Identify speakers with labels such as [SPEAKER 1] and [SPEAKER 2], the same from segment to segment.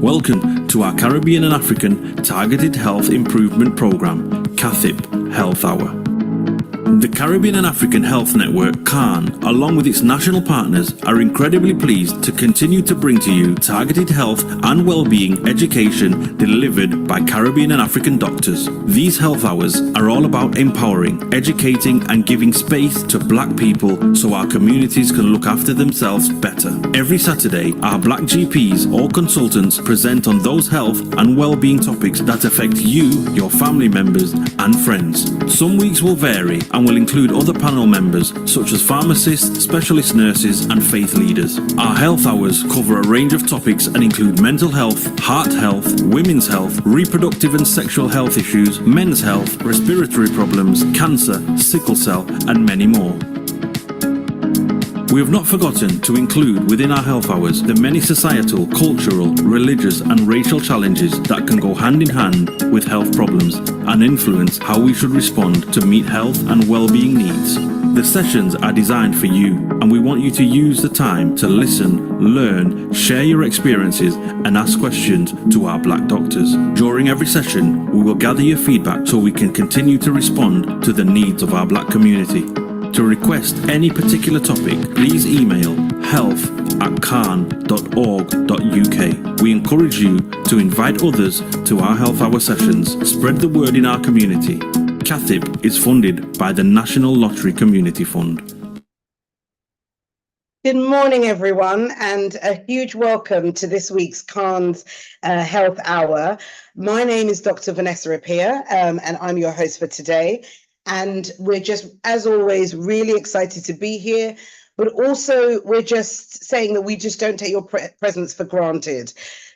[SPEAKER 1] Welcome to our Caribbean and African Targeted Health Improvement Program, CATHIP Health Hour. The Caribbean and African Health Network, CARN, along with its national partners, are incredibly pleased to continue to bring to you targeted health and well-being education delivered by Caribbean and African doctors. These health hours are all about empowering, educating and giving space to Black people so our communities can look after themselves better. Every Saturday, our Black GPs or consultants present on those health and well-being topics that affect you, your family members and friends. Some weeks will vary and will include other panel members such as pharmacists, specialist nurses and faith leaders. Our health hours cover a range of topics and include mental health, heart health, women's health, reproductive and sexual health issues, men's health, respiratory problems, cancer, sickle cell and many more. We have not forgotten to include within our health hours the many societal, cultural, religious and racial challenges that can go hand in hand with health problems and influence how we should respond to meet health and well-being needs. The sessions are designed for you and we want you to use the time to listen, learn, share your experiences and ask questions to our Black doctors. During every session, we will gather your feedback so we can continue to respond to the needs of our Black community. To request any particular topic, please email health@carn.org.uk. We encourage you to invite others to our health hour sessions. Spread the word in our community. CATHIP is funded by the National Lottery Community Fund.
[SPEAKER 2] Good morning, everyone, and a huge welcome to this week's CARN's Health Hour. My name is Dr. Vanessa Apea, and I'm your host for today. And we're just, as always, really excited to be here. But also, we're just saying that we just don't take your presence for granted.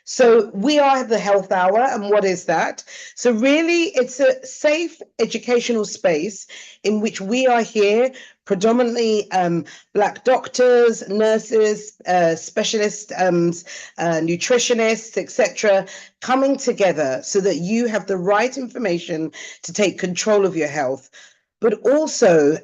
[SPEAKER 2] So we are the Health Hour, and what is that? So really, it's a safe educational space in which we are here, predominantly Black doctors, nurses, specialists, nutritionists, etc., coming together so that you have the right information to take control of your health, but also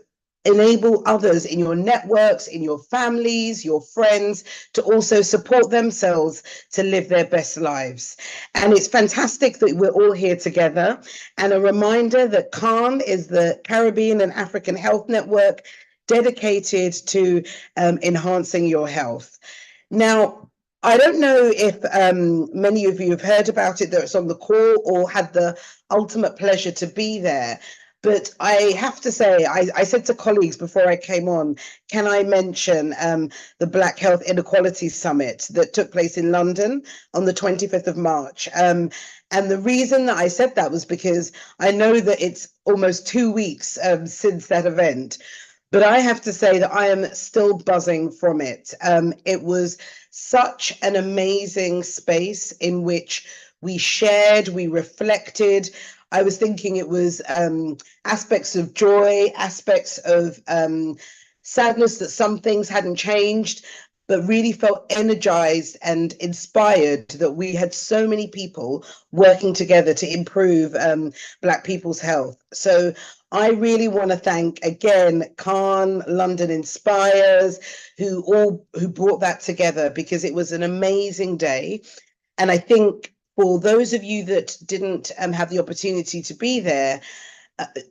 [SPEAKER 2] enable others in your networks, in your families, your friends, to also support themselves to live their best lives. And it's fantastic that we're all here together. And a reminder that CARN is the Caribbean and African Health Network dedicated to enhancing your health. Now, I don't know if many of you have heard about it that's on the call or had the ultimate pleasure to be there. But I have to say, I said to colleagues before I came on, can I mention the Black Health Inequality Summit that took place in London on the 25th of March? And the reason that I said that was because I know that it's almost 2 weeks since that event. But I have to say that I am still buzzing from it. It was such an amazing space in which we shared, we reflected. I was thinking it was aspects of joy, aspects of sadness that some things hadn't changed, but really felt energized and inspired that we had so many people working together to improve Black people's health. So I really want to thank again CARN, London Inspires, who brought that together, because it was an amazing day. And I think for those of you that didn't have the opportunity to be there,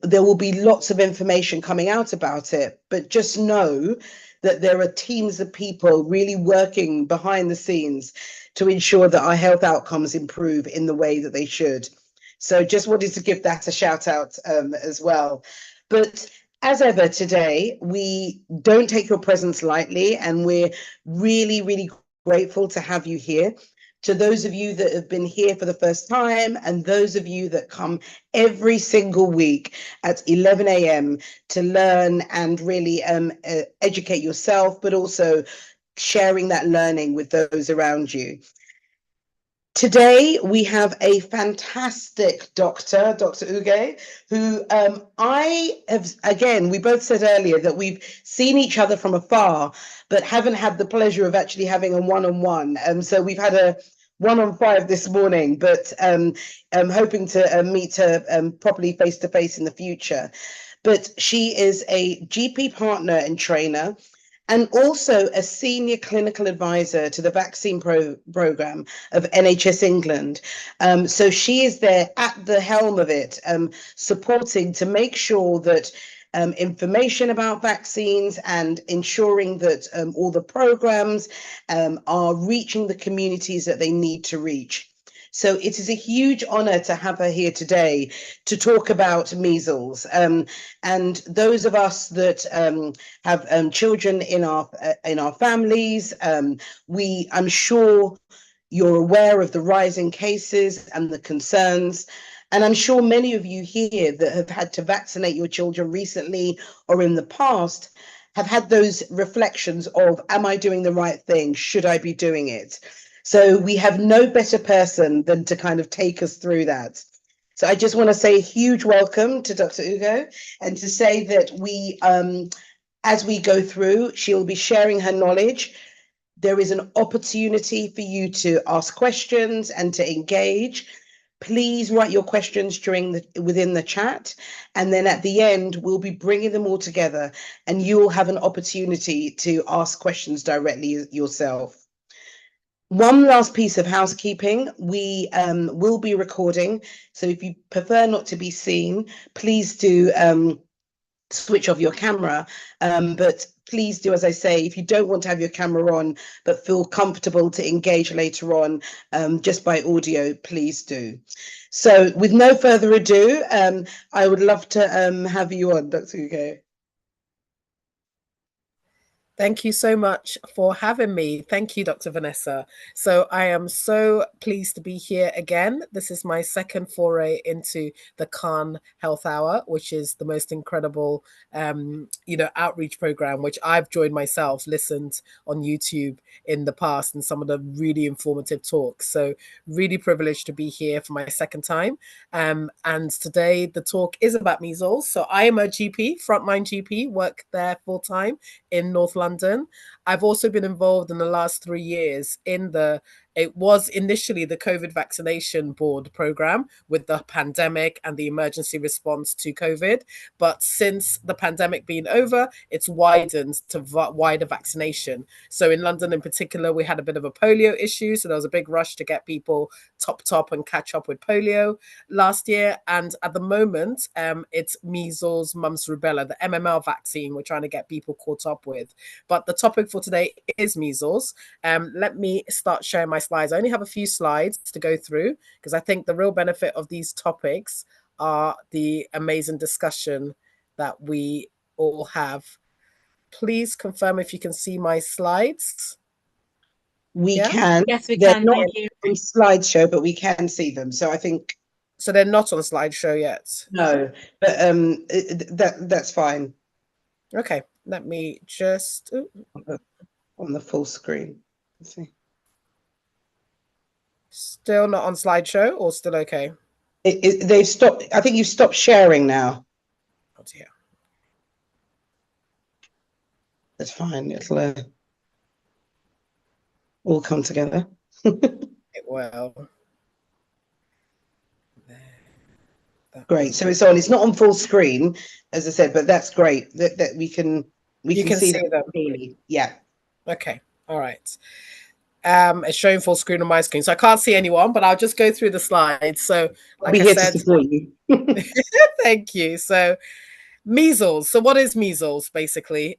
[SPEAKER 2] there will be lots of information coming out about it, but just know that there are teams of people really working behind the scenes to ensure that our health outcomes improve in the way that they should. So just wanted to give that a shout out as well. But as ever today, we don't take your presence lightly, and we're really, really grateful to have you here. To those of you that have been here for the first time, and those of you that come every single week at 11 a.m. to learn and really educate yourself, but also sharing that learning with those around you. Today, we have a fantastic doctor, Dr. Uge, who we both said earlier that we've seen each other from afar, but haven't had the pleasure of actually having a one-on-one. So we've had a 1-on-5 this morning, but I'm hoping to meet her properly face-to-face in the future. But she is a GP partner and trainer, and also a senior clinical advisor to the vaccine program of NHS England. So she is there at the helm of it, supporting to make sure that information about vaccines and ensuring that all the programs are reaching the communities that they need to reach. So it is a huge honor to have her here today to talk about measles. And those of us that have children in our families, I'm sure you're aware of the rising cases and the concerns. And I'm sure many of you here that have had to vaccinate your children recently or in the past have had those reflections of, am I doing the right thing? Should I be doing it? So we have no better person than to kind of take us through that. So I just want to say a huge welcome to Dr. Ugo, and to say that as we go through, she'll be sharing her knowledge. There is an opportunity for you to ask questions and to engage. Please write your questions within the chat, and then at the end we'll be bringing them all together, and you will have an opportunity to ask questions directly yourself. One last piece of housekeeping, we will be recording, so if you prefer not to be seen, please do switch off your camera, but please do, as I say, if you don't want to have your camera on but feel comfortable to engage later on just by audio, please do. So with no further ado, I would love to have you on, Dr. Ugo.
[SPEAKER 3] Thank you so much for having me. Thank you, Dr. Vanessa. So I am so pleased to be here again. This is my second foray into the Khan Health Hour, which is the most incredible, outreach program, which I've joined myself, listened on YouTube in the past, and some of the really informative talks. So really privileged to be here for my second time. And today the talk is about measles. So I am a GP, frontline GP, work there full time in North London. I've also been involved in the last 3 years in it was initially the COVID vaccination board program with the pandemic and the emergency response to COVID. But since the pandemic being over, it's widened to wider vaccination. So in London in particular, we had a bit of a polio issue. So there was a big rush to get people topped up and catch up with polio last year. And at the moment, it's measles, mumps, rubella, the MMR vaccine we're trying to get people caught up with. But the topic for today is measles. Let me start sharing my slides. I only have a few slides to go through because I think the real benefit of these topics are the amazing discussion that we all have. Please confirm if you can see my slides.
[SPEAKER 2] We can.
[SPEAKER 4] Yes, we
[SPEAKER 2] They're
[SPEAKER 4] can.
[SPEAKER 2] not
[SPEAKER 4] Thank you.
[SPEAKER 2] on slideshow, but we can see them. So I think.
[SPEAKER 3] So they're not on slideshow yet.
[SPEAKER 2] No, but that's fine.
[SPEAKER 3] Okay, let me just
[SPEAKER 2] on the full screen. Let's see.
[SPEAKER 3] Still not on slideshow, or still okay?
[SPEAKER 2] They've stopped. I think you've stopped sharing now.
[SPEAKER 3] Oh dear.
[SPEAKER 2] That's fine. It'll all come together.
[SPEAKER 3] It will.
[SPEAKER 2] Great. So it's on. It's not on full screen, as I said, but that's great that we can see them clearly. Yeah.
[SPEAKER 3] Okay. All right. It's showing full screen on my screen, so I can't see anyone, but I'll just go through the slides. So, like
[SPEAKER 2] I'll be here to support you.
[SPEAKER 3] Thank you. So, measles. So, what is measles, basically?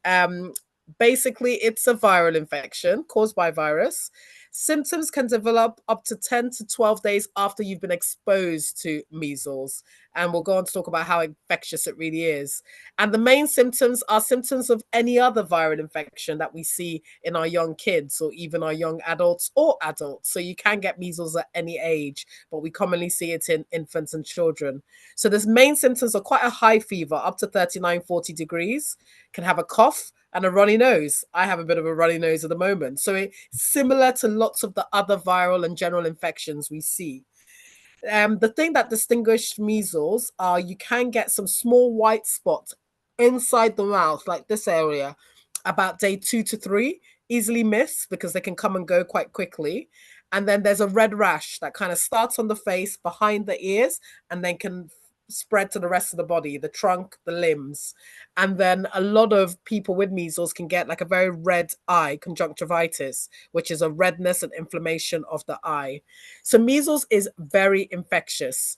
[SPEAKER 3] Basically, it's a viral infection caused by virus. Symptoms can develop up to 10 to 12 days after you've been exposed to measles. And we'll go on to talk about how infectious it really is. And the main symptoms are symptoms of any other viral infection that we see in our young kids or even our young adults or adults. So you can get measles at any age, but we commonly see it in infants and children. So the main symptoms are quite a high fever, up to 39, 40 degrees, can have a cough, and a runny nose. I have a bit of a runny nose at the moment. So it's similar to lots of the other viral and general infections we see. The thing that distinguished measles are you can get some small white spots inside the mouth, like this area, about day 2 to 3, easily missed because they can come and go quite quickly. And then there's a red rash that kind of starts on the face behind the ears and then can spread to the rest of the body, the trunk, the limbs. And then a lot of people with measles can get like a very red eye, conjunctivitis, which is a redness and inflammation of the eye. So measles is very infectious.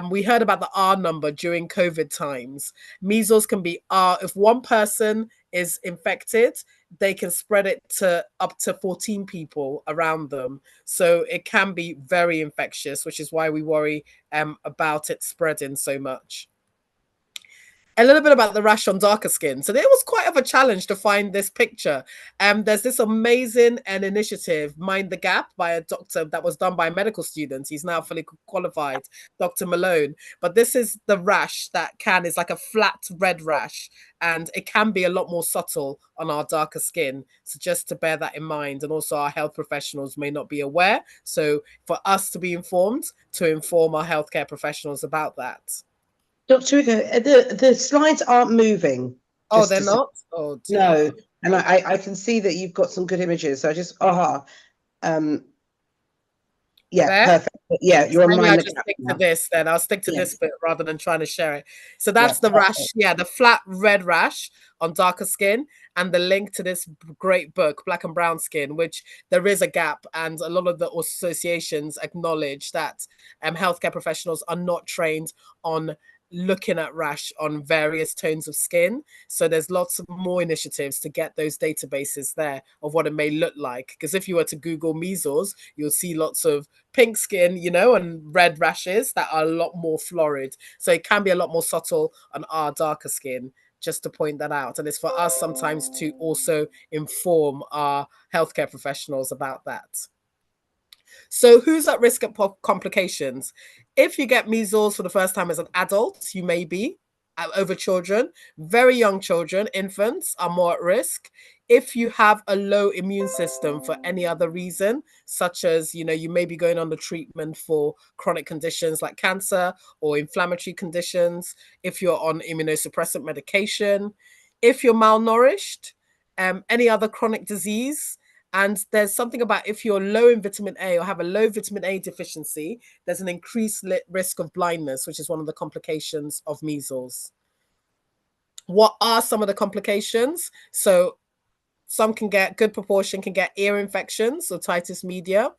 [SPEAKER 3] We heard about the R number during COVID times. Measles can be R. If one person is infected, they can spread it to up to 14 people around them. So it can be very infectious, which is why we worry about it spreading so much. A little bit about the rash on darker skin. So it was quite of a challenge to find this picture. There's this amazing initiative, Mind the Gap, by a doctor that was done by medical students. He's now fully qualified, Dr. Malone. But this is the rash that is like a flat red rash, and it can be a lot more subtle on our darker skin. So just to bear that in mind, and also our health professionals may not be aware. So for us to be informed, to inform our healthcare professionals about that.
[SPEAKER 2] Dr. Rico, the slides aren't moving.
[SPEAKER 3] Oh, they're not? Oh, dear.
[SPEAKER 2] No. And I can see that you've got some good images. So I just, yeah,
[SPEAKER 3] there?
[SPEAKER 2] Perfect. Yeah, you're on
[SPEAKER 3] Maybe
[SPEAKER 2] mine.
[SPEAKER 3] I'll just stick to this then. I'll stick to this bit rather than trying to share it. So that's the
[SPEAKER 2] perfect.
[SPEAKER 3] rash. Yeah, the flat red rash on darker skin, and the link to this great book, Black and Brown Skin, which there is a gap, and a lot of the associations acknowledge that healthcare professionals are not trained on looking at rash on various tones of skin. So there's lots of more initiatives to get those databases there of what it may look like. Because if you were to Google measles, you'll see lots of pink skin, you know, and red rashes that are a lot more florid. So it can be a lot more subtle on our darker skin, just to point that out. And it's for us sometimes to also inform our healthcare professionals about that. So who's at risk of complications? If you get measles for the first time as an adult, you may be over children. Very young children, infants, are more at risk. If you have a low immune system for any other reason, such as, you know, you may be going on the treatment for chronic conditions like cancer or inflammatory conditions, if you're on immunosuppressant medication, if you're malnourished, any other chronic disease. And there's something about if you're low in vitamin A or have a low vitamin A deficiency, there's an increased risk of blindness, which is one of the complications of measles. What are some of the complications? So some can get, good proportion can get ear infections, otitis media.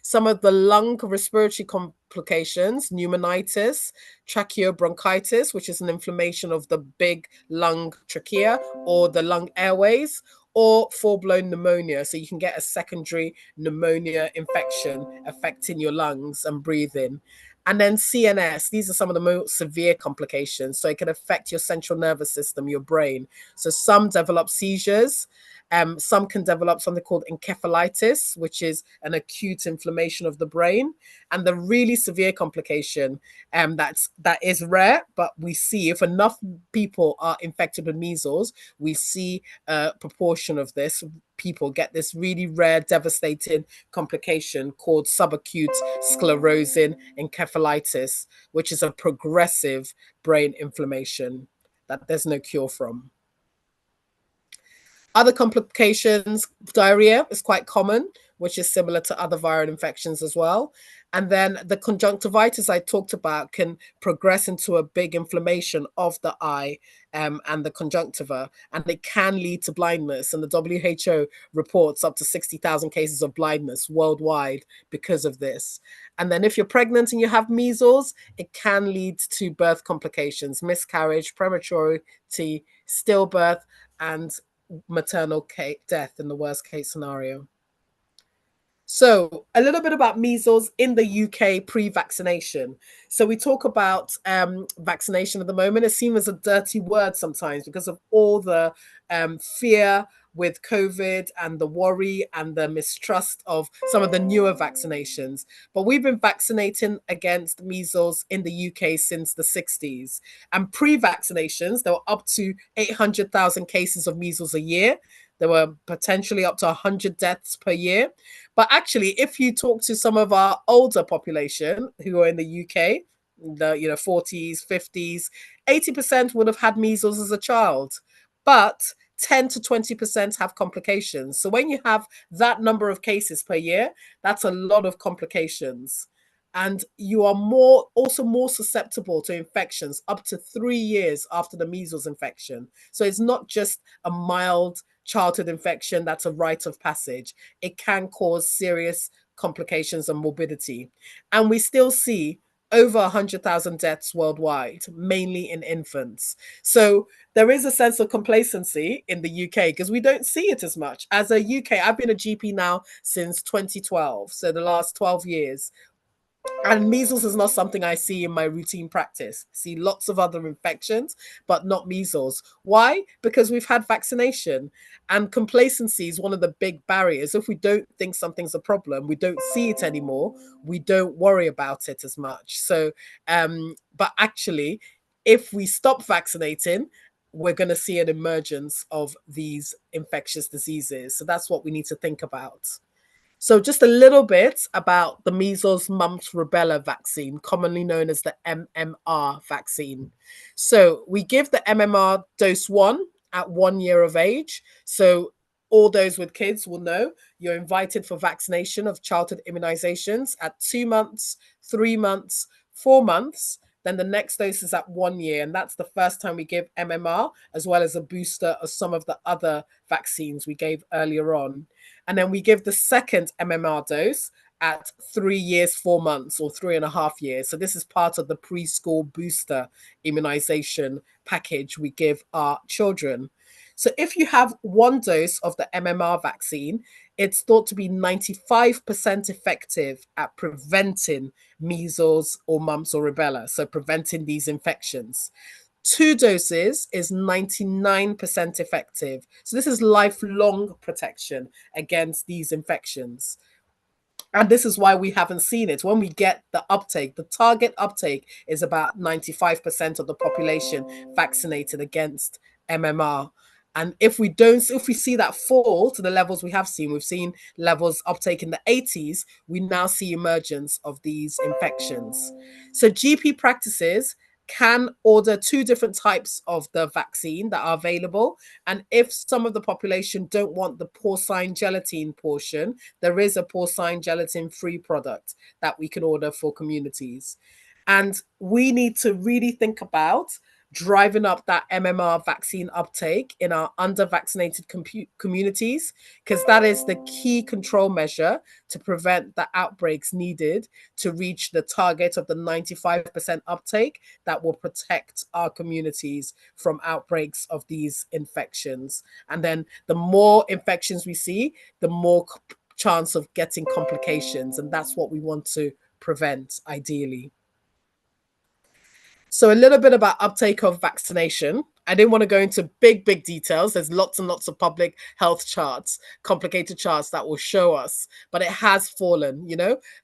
[SPEAKER 3] Some of the lung respiratory complications, pneumonitis, tracheobronchitis, which is an inflammation of the big lung trachea or the lung airways, or full-blown pneumonia. So you can get a secondary pneumonia infection affecting your lungs and breathing. And then CNS, these are some of the most severe complications. So it can affect your central nervous system, your brain. So some develop seizures. Some can develop something called encephalitis, which is an acute inflammation of the brain. And the really severe complication that is rare, but we see if enough people are infected with measles, we see a proportion of this. People get this really rare, devastating complication called subacute sclerosing encephalitis, which is a progressive brain inflammation that there's no cure from. Other complications, diarrhea is quite common, which is similar to other viral infections as well. And then the conjunctivitis I talked about can progress into a big inflammation of the eye and the conjunctiva, and it can lead to blindness. And the WHO reports up to 60,000 cases of blindness worldwide because of this. And then if you're pregnant and you have measles, it can lead to birth complications, miscarriage, prematurity, stillbirth, and maternal death in the worst case scenario. So a little bit about measles in the UK pre-vaccination. So we talk about vaccination at the moment. It seems as a dirty word sometimes because of all the fear with COVID and the worry and the mistrust of some of the newer vaccinations. But we've been vaccinating against measles in the UK since the 60s. And pre-vaccinations, there were up to 800,000 cases of measles a year. There were potentially up to 100 deaths per year. But actually, if you talk to some of our older population who are in the UK, the 40s, 50s, 80% would have had measles as a child. But 10 to 20% have complications. So when you have that number of cases per year, that's a lot of complications. And you are also more susceptible to infections up to 3 years after the measles infection. So it's not just a mild childhood infection that's a rite of passage. It can cause serious complications and morbidity. And we still see over 100,000 deaths worldwide, mainly in infants. So there is a sense of complacency in the UK because we don't see it as much. As a UK, I've been a GP now since 2012, so the last 12 years. And measles is not something I see in my routine practice. I see lots of other infections, but not measles. Why? Because we've had vaccination, and complacency is one of the big barriers. If we don't think something's a problem, we don't see it anymore, we don't worry about it as much. So, but actually, if we stop vaccinating, we're going to see an emergence of these infectious diseases. So that's what we need to think about. So, just a little bit about the measles, mumps, rubella vaccine, commonly known as the MMR vaccine. So, we give the MMR dose 1 at 1 year of age. So, all those with kids will know you're invited for vaccination of childhood immunizations at 2 months, 3 months, 4 months. Then the next dose is at 1 year. And that's the first time we give MMR, as well as a booster of some of the other vaccines we gave earlier on. And then we give the second MMR dose at 3 years, 4 months, or 3.5 years. So this is part of the preschool booster immunization package we give our children. So if you have one dose of the MMR vaccine, it's thought to be 95% effective at preventing measles or mumps or rubella, so preventing these infections. 2 doses is 99% effective. So this is lifelong protection against these infections. And this is why we haven't seen it. When we get the uptake, the target uptake is about 95% of the population vaccinated against MMR. And if we see that fall to the levels we have seen, we've seen levels uptake in the 80s, we now see emergence of these infections. So GP practices can order 2 different types of the vaccine that are available. And if some of the population don't want the porcine gelatin portion, there is a porcine gelatin free product that we can order for communities. And we need to really think about driving up that MMR vaccine uptake in our under-vaccinated communities, because that is the key control measure to prevent the outbreaks needed to reach the target of the 95% uptake that will protect our communities from outbreaks of these infections. And then the more infections we see, the more chance of getting complications. And that's what we want to prevent, ideally. So a little bit about uptake of vaccination. I didn't want to go into big details. There's lots and lots of public health charts, complicated charts that will show us, but it has fallen.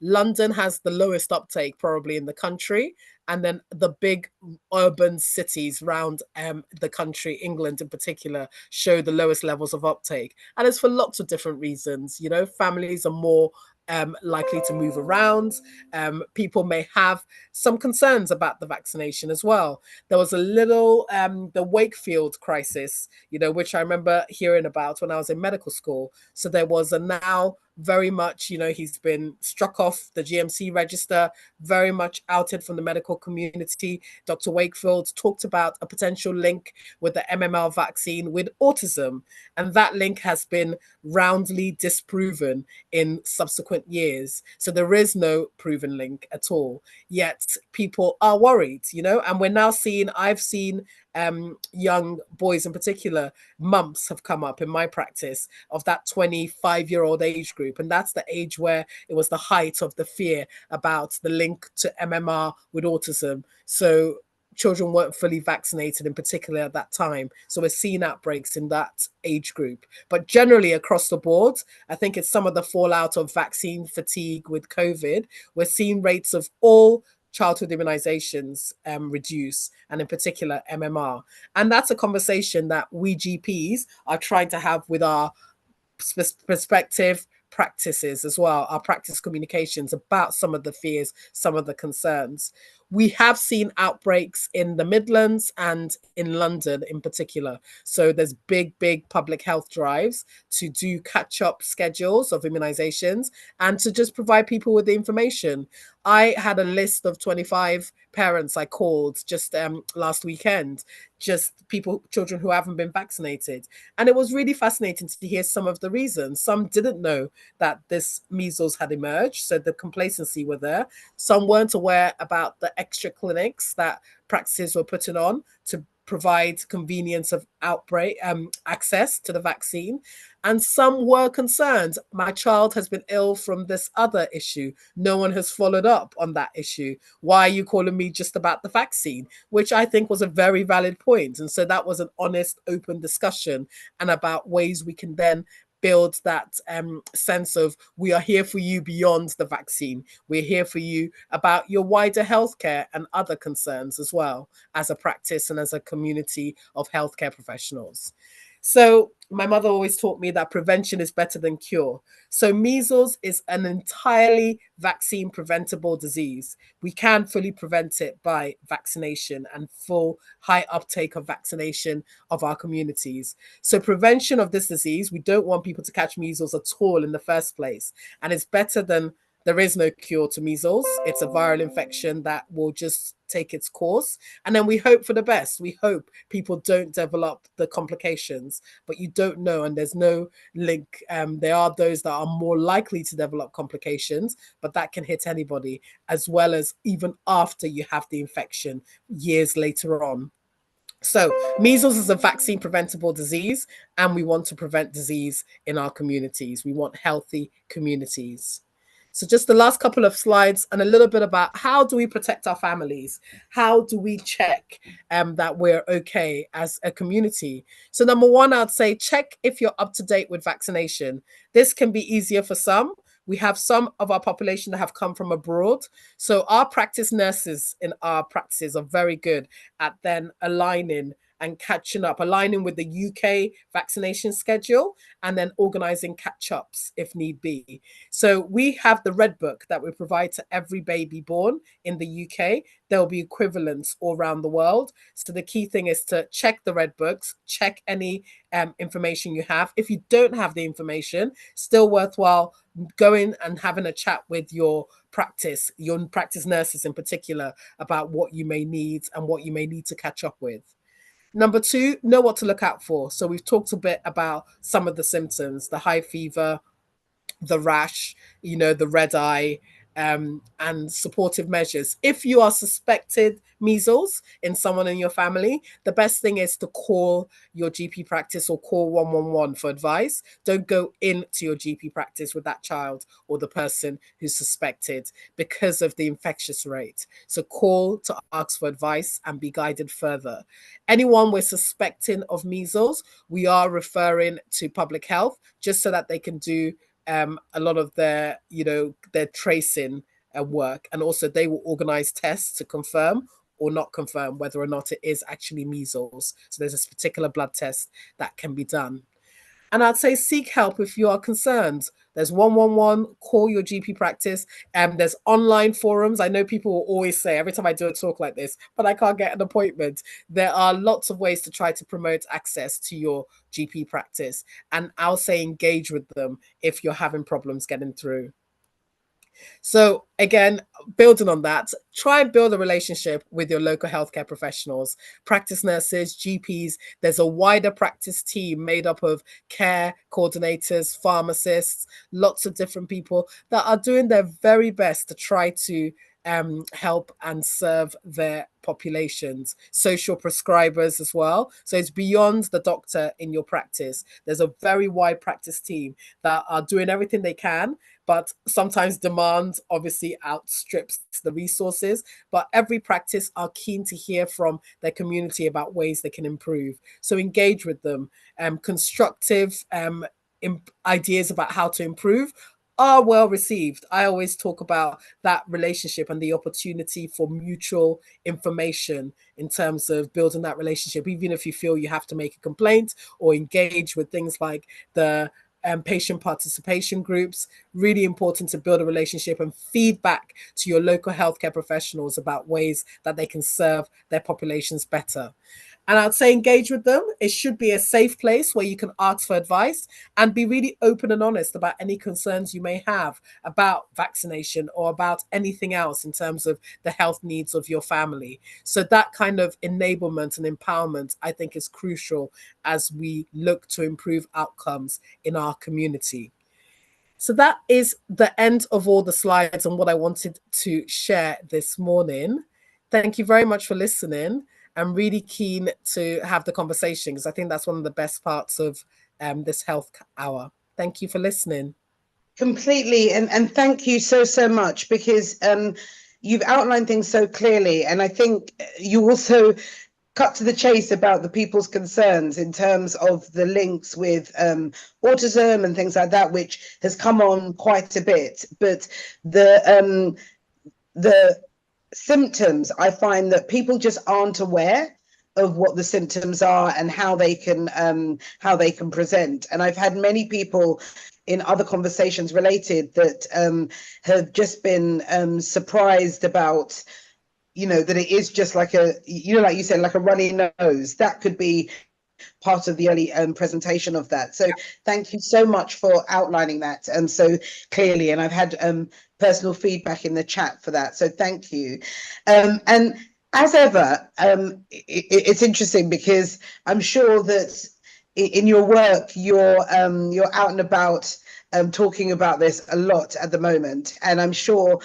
[SPEAKER 3] London has the lowest uptake probably in the country. And then the big urban cities around the country, England in particular, show the lowest levels of uptake. And it's for lots of different reasons. Families are more likely to move around. People may have some concerns about the vaccination as well. There was a little, the Wakefield crisis, which I remember hearing about when I was in medical school. So there was a now very much, he's been struck off the GMC register, very much outed from the medical community. Dr. Wakefield talked about a potential link with the MMR vaccine with autism. And that link has been roundly disproven in subsequent years. So there is no proven link at all. Yet people are worried, and we're now I've seen young boys in particular, mumps have come up in my practice of that 25-year-old age group. And that's the age where it was the height of the fear about the link to MMR with autism. So children weren't fully vaccinated in particular at that time. So we're seeing outbreaks in that age group. But generally across the board, I think it's some of the fallout of vaccine fatigue with COVID. We're seeing rates of all childhood immunizations reduce, and in particular MMR. And that's a conversation that we GPs are trying to have with our prospective practices as well, our practice communications, about some of the fears, some of the concerns. we have seen outbreaks in the Midlands and in London in particular. So there's big public health drives to do catch-up schedules of immunizations and to just provide people with the information. I had a list of 25 parents I called just last weekend, just children who haven't been vaccinated. And it was really fascinating to hear some of the reasons. Some didn't know that this measles had emerged, so the complacency were there. Some weren't aware about the extra clinics that practices were putting on to provide convenience of outbreak access to the vaccine. And some were concerned. My child has been ill from this other issue. No one has followed up on that issue. Why are you calling me just about the vaccine? Which I think was a very valid point. And so that was an honest, open discussion and about ways we can then build that sense of we are here for you beyond the vaccine. We're here for you about your wider healthcare and other concerns as well as a practice and as a community of healthcare professionals. So my mother always taught me that prevention is better than cure. So measles is an entirely vaccine preventable disease. We can fully prevent it by vaccination and full high uptake of vaccination of our communities. So prevention of this disease, we don't want people to catch measles at all in the first place. And it's better than there is no cure to measles. It's a viral infection that will just take its course. And then we hope for the best. We hope people don't develop the complications, but you don't know. And there's no link. There are those that are more likely to develop complications, but that can hit anybody, as well as even after you have the infection years later on. So measles is a vaccine preventable disease, and we want to prevent disease in our communities. We want healthy communities. So just the last couple of slides and a little bit about how do we protect our families? How do we check that we're okay as a community? So number one, I'd say check if you're up to date with vaccination. This can be easier for some. We have some of our population that have come from abroad. So our practice nurses in our practices are very good at then aligning and catching up, aligning with the UK vaccination schedule and then organizing catch-ups if need be. So we have the Red Book that we provide to every baby born in the UK. There will be equivalents all around the world. So the key thing is to check the Red Books, check any information you have. If you don't have the information, still worthwhile going and having a chat with your practice nurses in particular, about what you may need and what you may need to catch up with. Number two, know what to look out for. So we've talked a bit about some of the symptoms, the high fever, the rash, the red eye, and supportive measures. If you are suspected measles in someone in your family, the best thing is to call your GP practice or call 111 for advice. Don't go into your GP practice with that child or the person who's suspected because of the infectious rate. So call to ask for advice and be guided further. Anyone we're suspecting of measles, we are referring to public health just so that they can do a lot of their tracing work, and also they will organize tests to confirm or not confirm whether or not it is actually measles. So there's this particular blood test that can be done. And I'd say seek help if you are concerned. There's 111, call your GP practice. There's online forums. I know people will always say every time I do a talk like this, but I can't get an appointment. There are lots of ways to try to promote access to your GP practice. And I'll say engage with them if you're having problems getting through. So again, building on that, try and build a relationship with your local healthcare professionals, practice nurses, GPs. There's a wider practice team made up of care coordinators, pharmacists, lots of different people that are doing their very best to try to help and serve their populations, social prescribers as well. So it's beyond the doctor in your practice. There's a very wide practice team that are doing everything they can, but sometimes demand obviously outstrips the resources. But every practice are keen to hear from their community about ways they can improve. So engage with them. Constructive ideas about how to improve are well received. I always talk about that relationship and the opportunity for mutual information in terms of building that relationship, even if you feel you have to make a complaint or engage with things like the patient participation groups. Really important to build a relationship and feedback to your local healthcare professionals about ways that they can serve their populations better. And I'd say engage with them. It should be a safe place where you can ask for advice and be really open and honest about any concerns you may have about vaccination or about anything else in terms of the health needs of your family. So that kind of enablement and empowerment, I think, is crucial as we look to improve outcomes in our community. So that is the end of all the slides and what I wanted to share this morning. Thank you very much for listening. I'm really keen to have the conversation because I think that's one of the best parts of this health hour. Thank you for listening.
[SPEAKER 2] Completely. And thank you so much, because you've outlined things so clearly. And I think you also cut to the chase about the people's concerns in terms of the links with autism and things like that, which has come on quite a bit. But the symptoms, I find that people just aren't aware of what the symptoms are and how they can present. And I've had many people in other conversations related that have just been surprised about, that it is just like like you said, like a runny nose. That could be part of the early presentation of that. So thank you so much for outlining that so clearly. And I've had personal feedback in the chat for that. So thank you. And as ever, it's interesting because I'm sure that in your work, you're out and about talking about this a lot at the moment. And I'm sure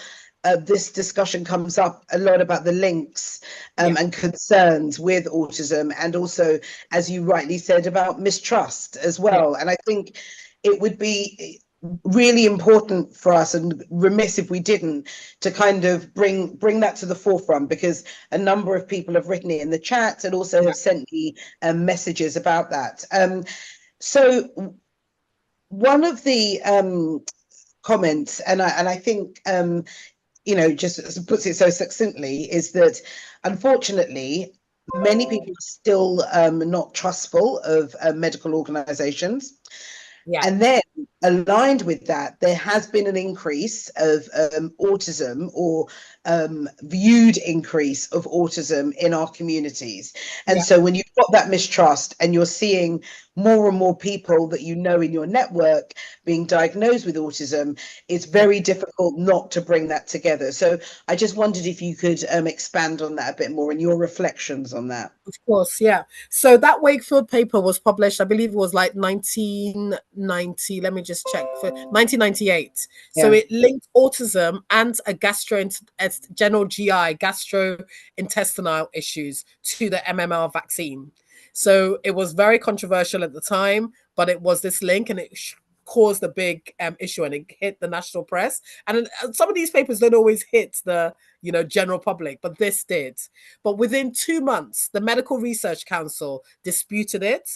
[SPEAKER 2] this discussion comes up a lot about the links and concerns with autism, and also, as you rightly said, about mistrust as well. And I think it would be really important for us, and remiss if we didn't, to kind of bring that to the forefront, because a number of people have written it in the chat and also have sent me messages about that. So one of the comments, and I think just puts it so succinctly, is that unfortunately many people are still not trustful of medical organizations. And then aligned with that, there has been an increase of autism, or viewed increase of autism in our communities. And so when you've got that mistrust and you're seeing more and more people that in your network being diagnosed with autism, it's very difficult not to bring that together. So I just wondered if you could expand on that a bit more and your reflections on that.
[SPEAKER 3] Of course, yeah. So that Wakefield paper was published, I believe it was like 1990, let me just check, for 1998. So it linked autism and a general GI, gastrointestinal issues, to the MMR vaccine. So it was very controversial at the time, but it was this link, and it caused a big issue, and it hit the national press. And some of these papers don't always hit the general public, but this did. But within 2 months, the Medical Research Council disputed it.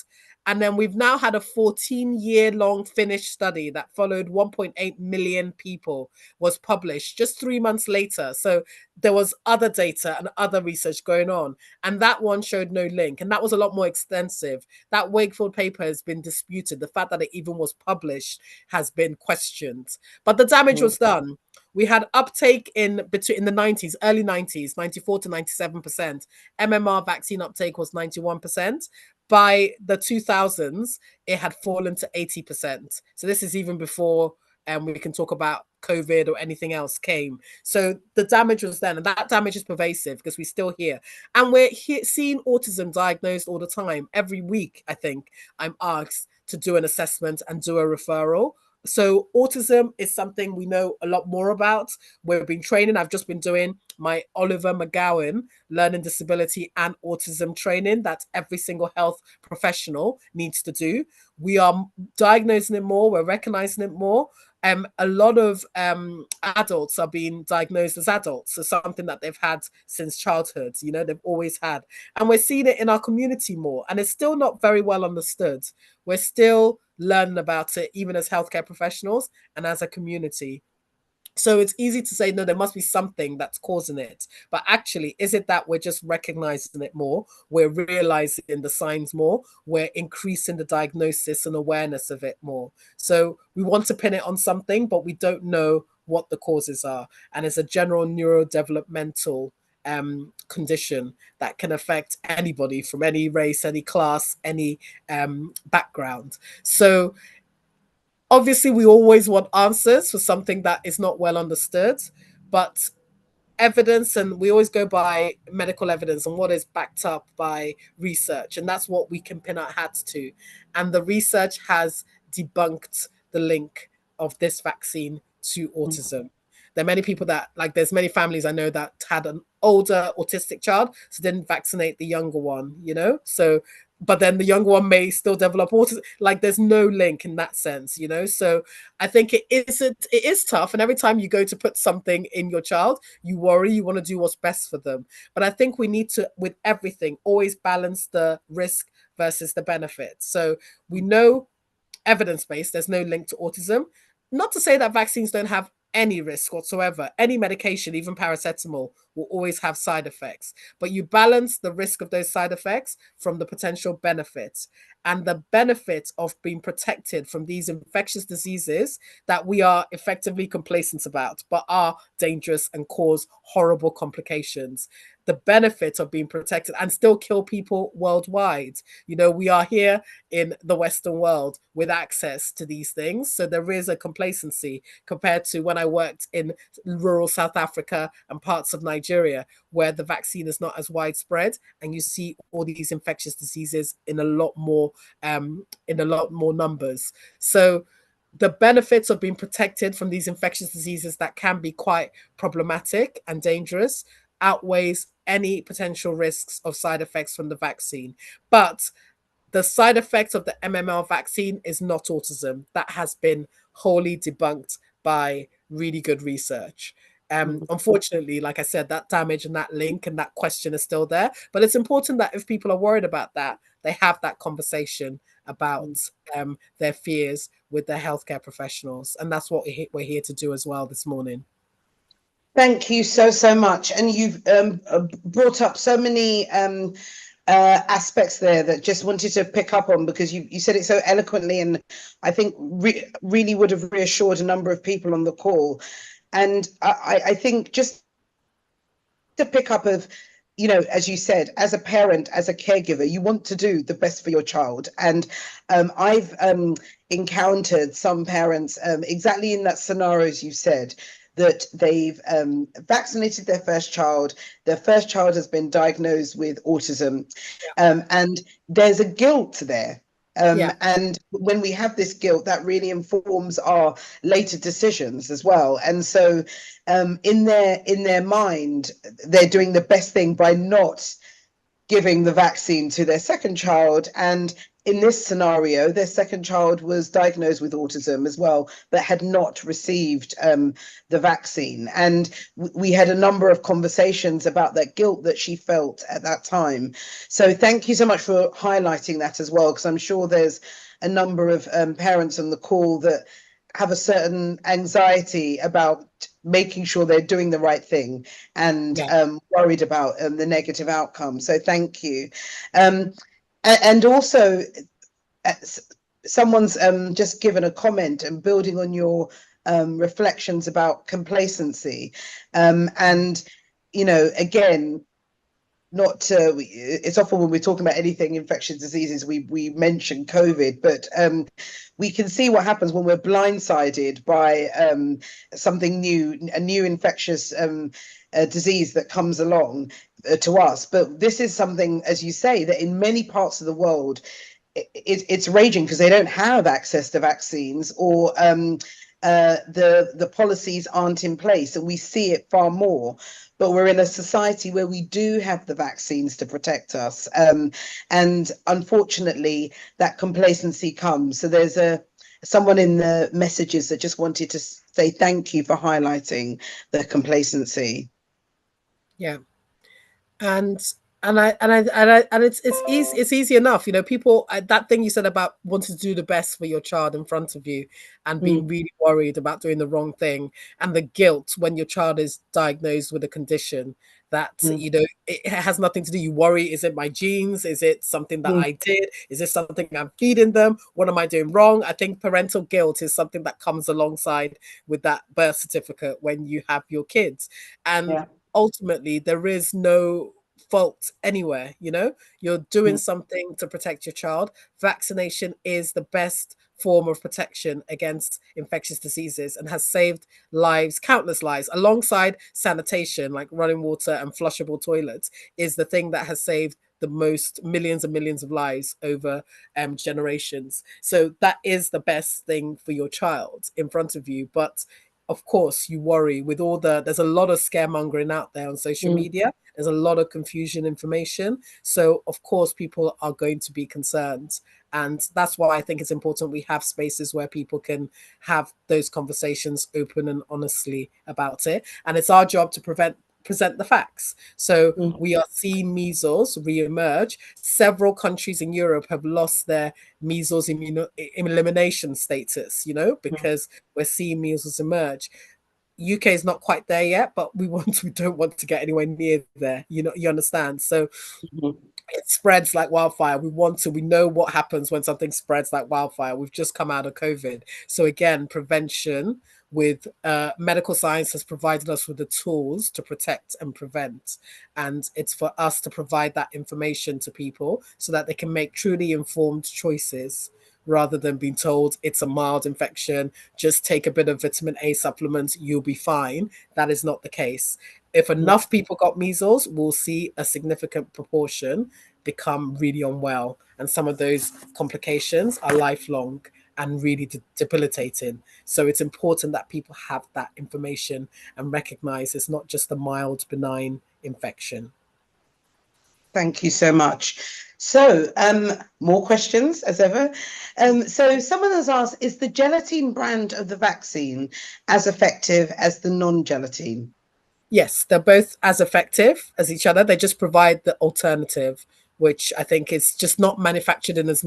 [SPEAKER 3] And then we've now had a 14-year-long Finnish study that followed 1.8 million people was published just 3 months later. So there was other data and other research going on. And that one showed no link. And that was a lot more extensive. That Wakefield paper has been disputed. The fact that it even was published has been questioned. But the damage was done. We had uptake in the 90s, early 90s, 94 to 97%. MMR vaccine uptake was 91%. By the 2000s, it had fallen to 80%. So this is even before we can talk about COVID or anything else came. So the damage was then, and that damage is pervasive because we're still here. And we're seeing autism diagnosed all the time. Every week, I think, I'm asked to do an assessment and do a referral. So autism is something we know a lot more about. We've been training. I've just been doing my Oliver McGowan learning disability and autism training that every single health professional needs to do. We are diagnosing it more. We're recognizing it more. A lot of adults are being diagnosed as adults. So something that they've had since childhood, they've always had. And we're seeing it in our community more. And it's still not very well understood. We're still learning about it, even as healthcare professionals and as a community. So it's easy to say, no, there must be something that's causing it. But actually, is it that we're just recognizing it more? We're realizing the signs more. We're increasing the diagnosis and awareness of it more. So we want to pin it on something, but we don't know what the causes are. And it's a general neurodevelopmental condition that can affect anybody from any race, any class, any background. So obviously, we always want answers for something that is not well understood, but evidence, and we always go by medical evidence and what is backed up by research, and that's what we can pin our hats to. And the research has debunked the link of this vaccine to autism. There are many people that, like, there's many families I know that had an older autistic child, so didn't vaccinate the younger one, So, but then the younger one may still develop autism. Like, there's no link in that sense, So I think it is tough. And every time you go to put something in your child, you worry, you want to do what's best for them. But I think we need to, with everything, always balance the risk versus the benefit. So we know evidence-based, there's no link to autism. Not to say that vaccines don't have any risk whatsoever. Any medication, even paracetamol, will always have side effects. But you balance the risk of those side effects from the potential benefits. And the benefit of being protected from these infectious diseases that we are effectively complacent about, but are dangerous and cause horrible complications. The benefit of being protected and still kill people worldwide. We are here in the Western world with access to these things. So there is a complacency compared to when I worked in rural South Africa and parts of Nigeria, where the vaccine is not as widespread, and you see all these infectious diseases in a lot more numbers. So the benefits of being protected from these infectious diseases that can be quite problematic and dangerous outweighs any potential risks of side effects from the vaccine. But the side effects of the MMR vaccine is not autism. That has been wholly debunked by really good research. Unfortunately, like I said, that damage and that link and that question is still there. But it's important that if people are worried about that, they have that conversation about their fears with their healthcare professionals. And that's what we're here to do as well this morning.
[SPEAKER 2] Thank you so much. And you've brought up so many aspects there that just wanted to pick up on, because you said it so eloquently, and I think really would have reassured a number of people on the call. And I think just to pick up of, as you said, as a parent, as a caregiver, you want to do the best for your child. And I've encountered some parents exactly in that scenarios you said, that they've vaccinated their first child has been diagnosed with autism, and there's a guilt there. And when we have this guilt, that really informs our later decisions as well. And so in their mind, they're doing the best thing by not giving the vaccine to their second child. And in this scenario, their second child was diagnosed with autism as well, but had not received the vaccine. And we had a number of conversations about that guilt that she felt at that time. So thank you so much for highlighting that as well, because I'm sure there's a number of parents on the call that have a certain anxiety about making sure they're doing the right thing and worried about the negative outcome. So thank you. And also, someone's just given a comment and building on your reflections about complacency. And, again, it's often when we're talking about anything infectious diseases, we mention COVID, but we can see what happens when we're blindsided by something new, a new infectious disease that comes along to us. But this is something, as you say, that in many parts of the world, it's raging because they don't have access to vaccines, or the policies aren't in place, and we see it far more. But we're in a society where we do have the vaccines to protect us, and unfortunately that complacency comes. So there's someone in the messages that just wanted to say thank you for highlighting the complacency.
[SPEAKER 3] Yeah. And And it's easy enough, you know. People, that thing you said about wanting to do the best for your child in front of you and being really worried about doing the wrong thing, and the guilt when your child is diagnosed with a condition that, you know, it has nothing to do. You worry, is it my genes? Is it something that I did? Is this something I'm feeding them? What am I doing wrong? I think parental guilt is something that comes alongside with that birth certificate when you have your kids. And
[SPEAKER 2] Yeah.
[SPEAKER 3] ultimately, there is no fault anywhere. You know, you're doing something to protect your child. Vaccination is the best form of protection against infectious diseases and has saved lives, countless lives, alongside sanitation, like running water and flushable toilets, is the thing that has saved the most, millions and millions of lives over generations. So that is the best thing for your child in front of you. But of course, you worry with all there's a lot of scaremongering out there on social media. There's a lot of confusion information. So, of course, people are going to be concerned. And that's why I think it's important we have spaces where people can have those conversations open and honestly about it. And it's our job to present the facts. So we are seeing measles re-emerge. Several countries in Europe have lost their measles elimination status, you know, because we're seeing measles emerge. UK is not quite there yet, but we don't want to get anywhere near there. You know, you understand. So it spreads like wildfire. We know what happens when something spreads like wildfire. We've just come out of COVID. So again, prevention with medical science has provided us with the tools to protect and prevent. And it's for us to provide that information to people so that they can make truly informed choices rather than being told it's a mild infection, just take a bit of vitamin A supplements, you'll be fine. That is not the case. If enough people got measles, we'll see a significant proportion become really unwell. And some of those complications are lifelong and really debilitating. So it's important that people have that information and recognize it's not just a mild, benign infection.
[SPEAKER 2] Thank you so much. So, more questions as ever. So someone has asked, is the gelatin brand of the vaccine as effective as the non-gelatin?
[SPEAKER 3] Yes, they're both as effective as each other. They just provide the alternative, which I think is just not manufactured in as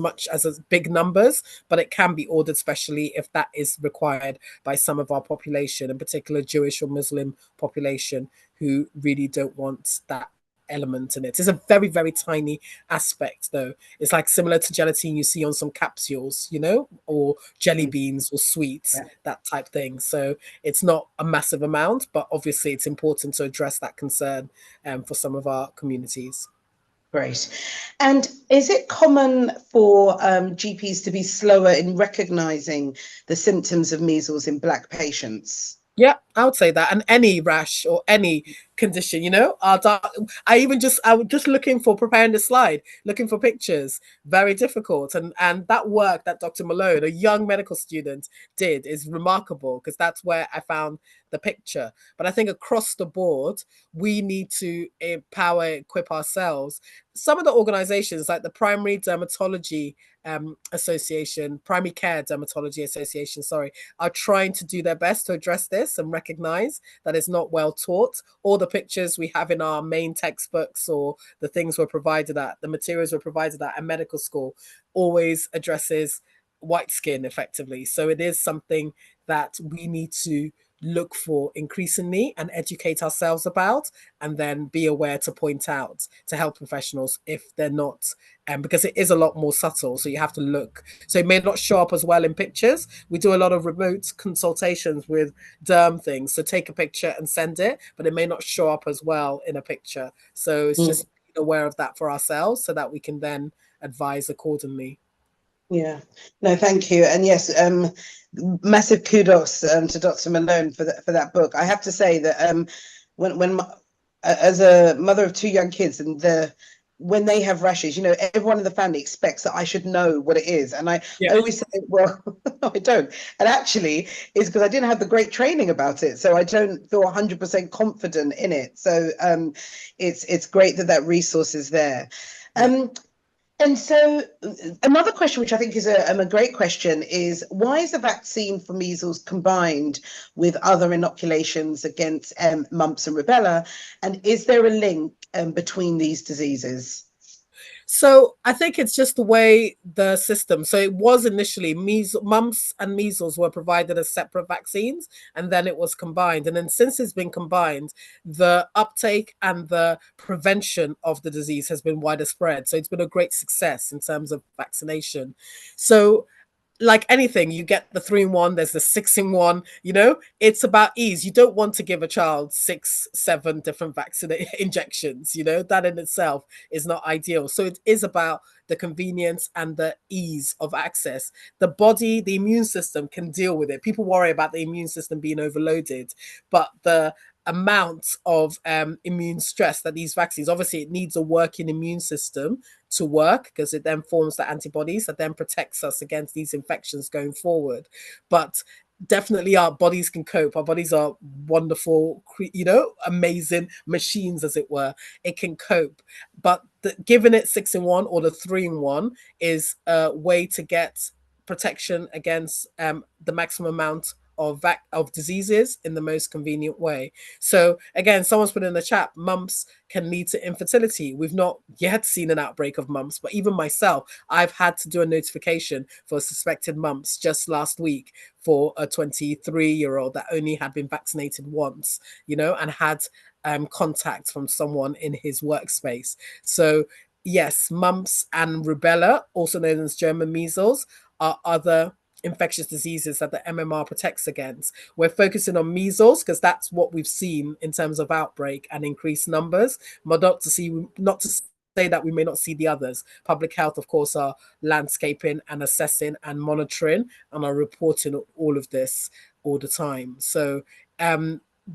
[SPEAKER 3] big numbers, but it can be ordered specially if that is required by some of our population, in particular Jewish or Muslim population, who really don't want that element in it. It's a very, very tiny aspect, though. It's like similar to gelatin you see on some capsules, you know, or jelly beans or sweets,
[SPEAKER 2] Yeah.
[SPEAKER 3] that type thing. So it's not a massive amount, but obviously it's important to address that concern for some of our communities.
[SPEAKER 2] Great. And is it common for GPs to be slower in recognizing the symptoms of measles in Black patients?
[SPEAKER 3] Yeah, I would say that, and any rash or any condition, you know, I was just looking for preparing the slide, looking for pictures, very difficult. And that work that Dr. Malone, a young medical student, did is remarkable because that's where I found the picture. But I think across the board, we need to equip ourselves. Some of the organizations like the Primary Dermatology Association, Primary Care Dermatology Association, sorry, are trying to do their best to address this and recognize that it's not well taught. All the pictures we have in our main textbooks or the things we're provided at, the materials we're provided at medical school always addresses white skin effectively. So it is something that we need to look for increasingly and educate ourselves about, and then be aware to point out to health professionals if they're not, because it is a lot more subtle, so you have to look. So it may not show up as well in pictures. We do a lot of remote consultations with derm things, so take a picture and send it, but it may not show up as well in a picture. So it's just being aware of that for ourselves so that we can then advise accordingly.
[SPEAKER 2] Yeah, no, thank you. And yes, massive kudos to Dr. Malone for that book. I have to say that as a mother of two young kids, and when they have rashes, you know, everyone in the family expects that I should know what it is. And I always say, well, no, I don't. And actually, it's because I didn't have the great training about it. So I don't feel 100% confident in it. So it's great that resource is there. And so another question, which I think is a great question, is why is the vaccine for measles combined with other inoculations against mumps and rubella? And is there a link between these diseases?
[SPEAKER 3] So I think it's just the way the system. So it was initially measles, mumps and measles were provided as separate vaccines, and then it was combined. And then since it's been combined, the uptake and the prevention of the disease has been widespread. So it's been a great success in terms of vaccination. So like anything, you get the 3-in-1, there's the 6-in-1, it's about ease. You don't want to give a child 6, 7 different vaccine injections, that in itself is not ideal. So it is about the convenience and the ease of access. The body, the immune system can deal with it. People worry about the immune system being overloaded, but the amount of immune stress that these vaccines, obviously it needs a working immune system to work, because it then forms the antibodies that then protects us against these infections going forward. But definitely our bodies can cope. Our bodies are wonderful, amazing machines, as it were. It can cope. But giving it 6-in-1 or the 3-in-1 is a way to get protection against the maximum amount of diseases in the most convenient way. So again, someone's put in the chat, mumps can lead to infertility. We've not yet seen an outbreak of mumps, but even myself, I've had to do a notification for suspected mumps just last week for a 23-year-old that only had been vaccinated once, and had contact from someone in his workspace. So yes, mumps and rubella, also known as German measles, are other infectious diseases that the MMR protects against. We're focusing on measles because that's what we've seen in terms of outbreak and increased numbers, but not to say that we may not see the others. Public health, of course, are landscaping and assessing and monitoring and are reporting all of this all the time. So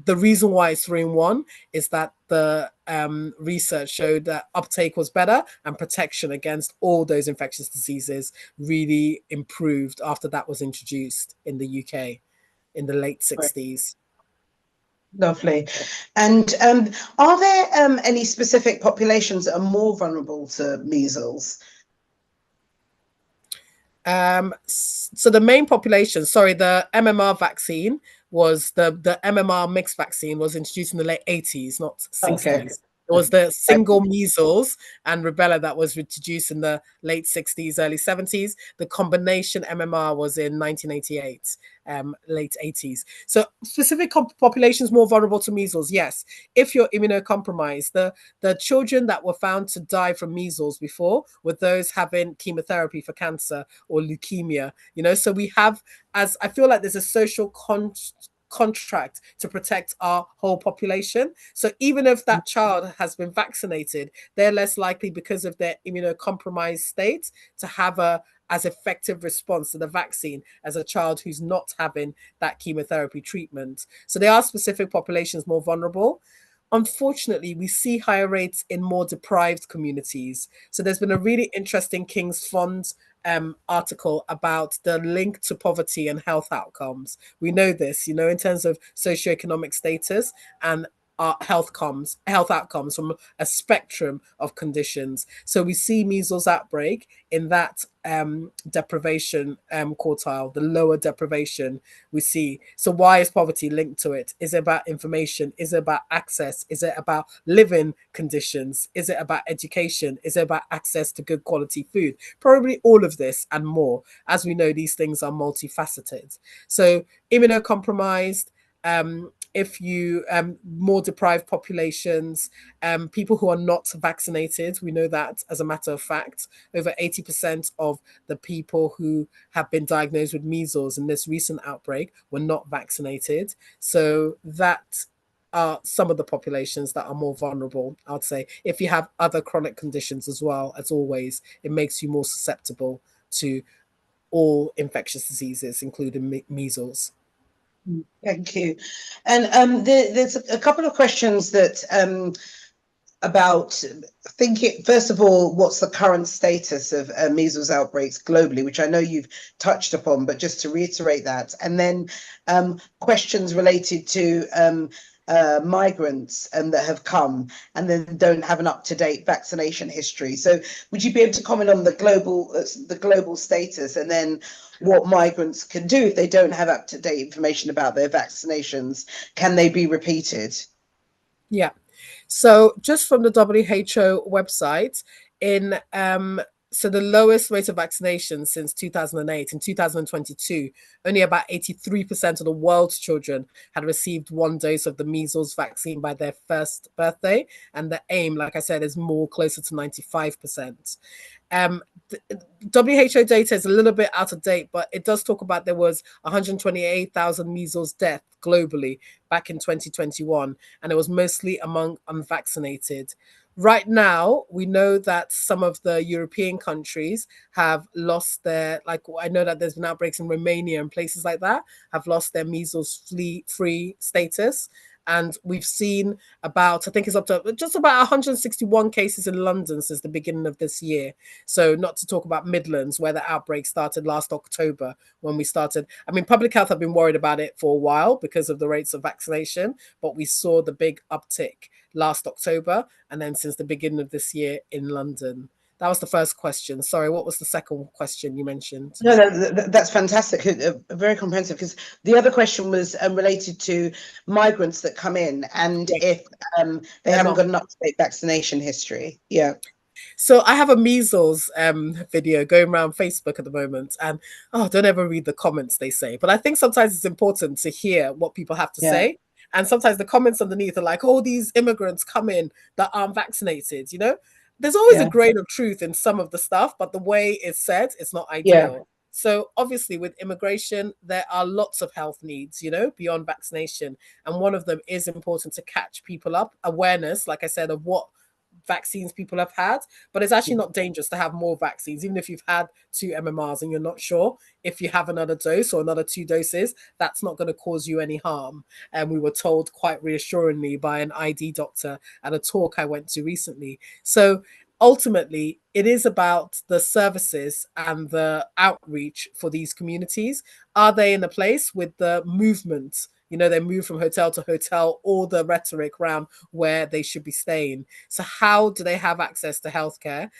[SPEAKER 3] the reason why it's 3-in-1 is that the research showed that uptake was better and protection against all those infectious diseases really improved after that was introduced in the UK in the late 60s.
[SPEAKER 2] Lovely. And are there any specific populations that are more vulnerable to measles?
[SPEAKER 3] So the main population, the MMR vaccine was the MMR mixed vaccine was introduced in the late 80s, not 60s.
[SPEAKER 2] Okay.
[SPEAKER 3] It was the single measles and rubella that was introduced in the late 60s, early 70s. The combination MMR was in 1988, late 80s. So specific populations more vulnerable to measles, yes. If you're immunocompromised, the children that were found to die from measles before were those having chemotherapy for cancer or leukemia, so we have, as I feel like there's a social contract to protect our whole population. So even if that child has been vaccinated, they're less likely, because of their immunocompromised state, to have a as effective response to the vaccine as a child who's not having that chemotherapy treatment. So there are specific populations more vulnerable. Unfortunately, we see higher rates in more deprived communities. So there's been a really interesting King's Fund article about the link to poverty and health outcomes. We know this, in terms of socioeconomic status and health outcomes from a spectrum of conditions. So we see measles outbreak in that deprivation quartile, the lower deprivation we see. So why is poverty linked to it? Is it about information? Is it about access? Is it about living conditions? Is it about education? Is it about access to good quality food? Probably all of this and more. As we know, these things are multifaceted. So immunocompromised, if you more deprived populations, people who are not vaccinated, we know that as a matter of fact, over 80% of the people who have been diagnosed with measles in this recent outbreak were not vaccinated. So that are some of the populations that are more vulnerable, I'd say. If you have other chronic conditions as well, as always, it makes you more susceptible to all infectious diseases, including measles.
[SPEAKER 2] Thank you. And there's a couple of questions that about thinking, first of all, what's the current status of measles outbreaks globally, which I know you've touched upon, but just to reiterate that. And then questions related to migrants that have come and then don't have an up-to-date vaccination history. So would you be able to comment on the global status, and then what migrants can do if they don't have up-to-date information about their vaccinations? Can they be repeated?
[SPEAKER 3] Yeah. So just from the WHO website, in so the lowest rate of vaccination since 2008, in 2022, only about 83% of the world's children had received one dose of the measles vaccine by their first birthday. And the aim, like I said, is more closer to 95%. WHO data is a little bit out of date, but it does talk about there was 128,000 measles deaths globally back in 2021, and it was mostly among unvaccinated. Right now, we know that some of the European countries have lost their, like, I know that there's been outbreaks in Romania and places like that, have lost their measles free status. And we've seen about, I think it's up to just about 161 cases in London since the beginning of this year. So not to talk about Midlands, where the outbreak started last October when we started. I mean, public health have been worried about it for a while because of the rates of vaccination, but we saw the big uptick last October and then since the beginning of this year in London. That was the first question. Sorry, what was the second question you mentioned?
[SPEAKER 2] No, that's fantastic. Very comprehensive. Because the other question was related to migrants that come in, and if they haven't got an up-to-date vaccination history. Yeah.
[SPEAKER 3] So I have a measles video going around Facebook at the moment, and don't ever read the comments they say. But I think sometimes it's important to hear what people have to say. And sometimes the comments underneath are like, "Oh, these immigrants come in that aren't vaccinated." You know, there's always a grain of truth in some of the stuff, but the way it's said, it's not ideal. So obviously with immigration, there are lots of health needs, you know, beyond vaccination. And one of them is important to catch people up, awareness, like I said, of what vaccines people have had, but it's actually not dangerous to have more vaccines. Even if you've had 2 MMRs and you're not sure if you have another dose or another 2 doses, that's not going to cause you any harm. And we were told quite reassuringly by an ID doctor at a talk I went to recently. So ultimately, it is about the services and the outreach for these communities. Are they in a place with the movement? You know, they move from hotel to hotel, all the rhetoric around where they should be staying. So how do they have access to healthcare?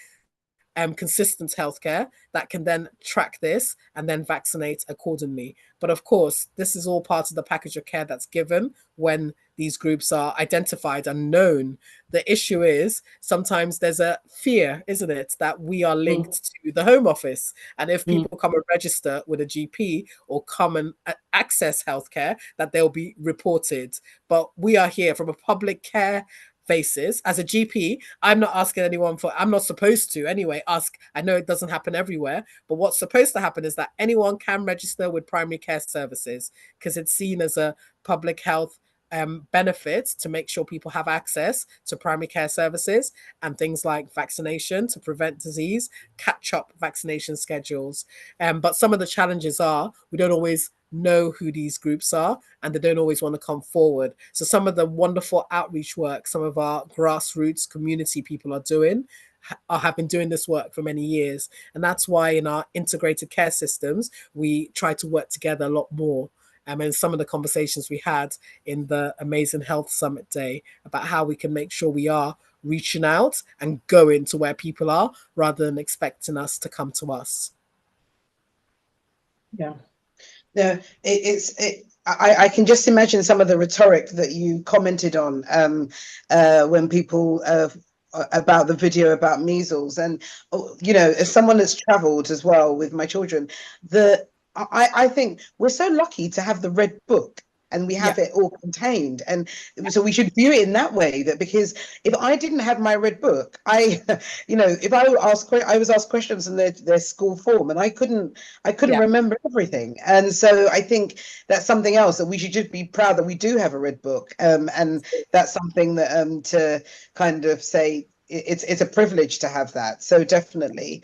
[SPEAKER 3] Consistent healthcare that can then track this and then vaccinate accordingly. But of course, this is all part of the package of care that's given when these groups are identified and known. The issue is sometimes there's a fear, isn't it, that we are linked to the Home Office. And if people come and register with a GP or come and access healthcare, that they'll be reported. But we are here from a public care basis. As a GP, I'm not asking anyone for, I'm not supposed to anyway, ask. I know it doesn't happen everywhere, but what's supposed to happen is that anyone can register with primary care services because it's seen as a public health benefit to make sure people have access to primary care services and things like vaccination to prevent disease, catch up vaccination schedules. But some of the challenges are we don't always know who these groups are and they don't always want to come forward. So some of the wonderful outreach work some of our grassroots community people are doing have been doing this work for many years. And that's why in our integrated care systems, we try to work together a lot more. And some of the conversations we had in the Amazing Health Summit Day about how we can make sure we are reaching out and going to where people are rather than expecting us to come to us.
[SPEAKER 2] Yeah. No, I can just imagine some of the rhetoric that you commented on when people about the video about measles. And you know, as someone that's traveled as well with my children, I think we're so lucky to have the Red Book and we have it all contained. And so we should view it in that way, that because if I didn't have my Red Book, you know, if I was asked questions in their school form and I couldn't remember everything. And so I think that's something else that we should just be proud that we do have a Red Book. And that's something that to kind of say it's a privilege to have that. So definitely.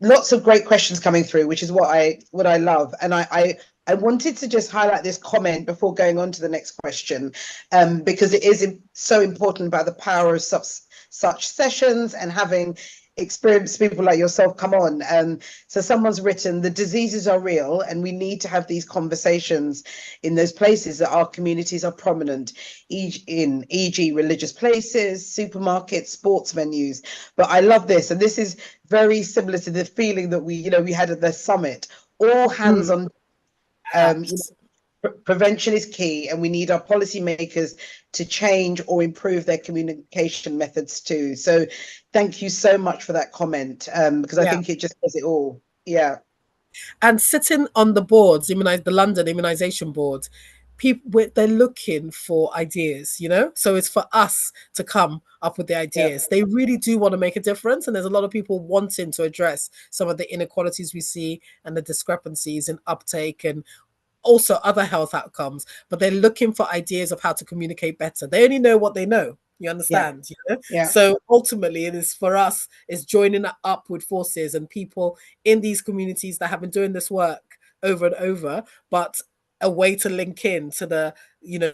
[SPEAKER 2] Lots of great questions coming through, which is what I love. And I I wanted to just highlight this comment before going on to the next question, because it is so important about the power of such sessions and having experienced people like yourself come on. So someone's written, the diseases are real and we need to have these conversations in those places that our communities are prominent, e.g. religious places, supermarkets, sports venues. But I love this, and this is very similar to the feeling that we had at the summit. All hands on. Prevention is key, and we need our policymakers to change or improve their communication methods too. So thank you so much for that comment, because I think it just says it all. Yeah.
[SPEAKER 3] And sitting on the boards, the London immunization board, people, they're looking for ideas, so it's for us to come up with the ideas. They really do want to make a difference, and there's a lot of people wanting to address some of the inequalities we see and the discrepancies in uptake and also other health outcomes, but they're looking for ideas of how to communicate better. They only know what they know. You understand? So ultimately it is for us, is joining up with forces and people in these communities that have been doing this work over and over, but a way to link in to the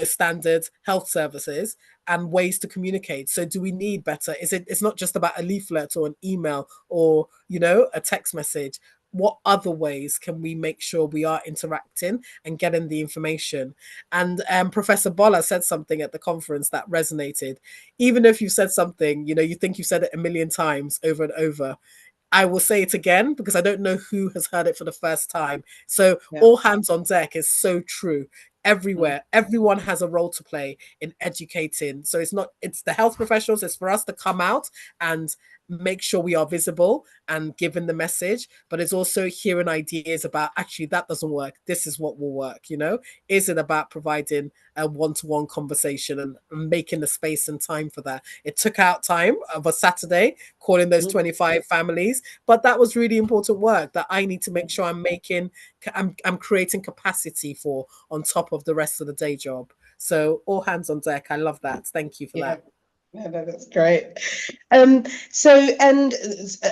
[SPEAKER 3] standard health services and ways to communicate. So do we need better? It's not just about a leaflet or an email or a text message. What other ways can we make sure we are interacting and getting the information? And Professor Bolla said something at the conference that resonated. Even if you said something, you think you've said it a million times over and over, I will say it again because I don't know who has heard it for the first time. So all hands on deck is so true. Everywhere, everyone has a role to play in educating. So it's the health professionals, it's for us to come out and make sure we are visible and giving the message, but it's also hearing ideas about, actually, that doesn't work. This is what will work. Is it about providing a one-to-one conversation and making the space and time for that? It took out time of a Saturday, calling those 25 families, but that was really important work that I need to make sure I'm creating capacity for on top of the rest of the day job. So all hands on deck. I love that. Thank you for that.
[SPEAKER 2] No, that's great. So, and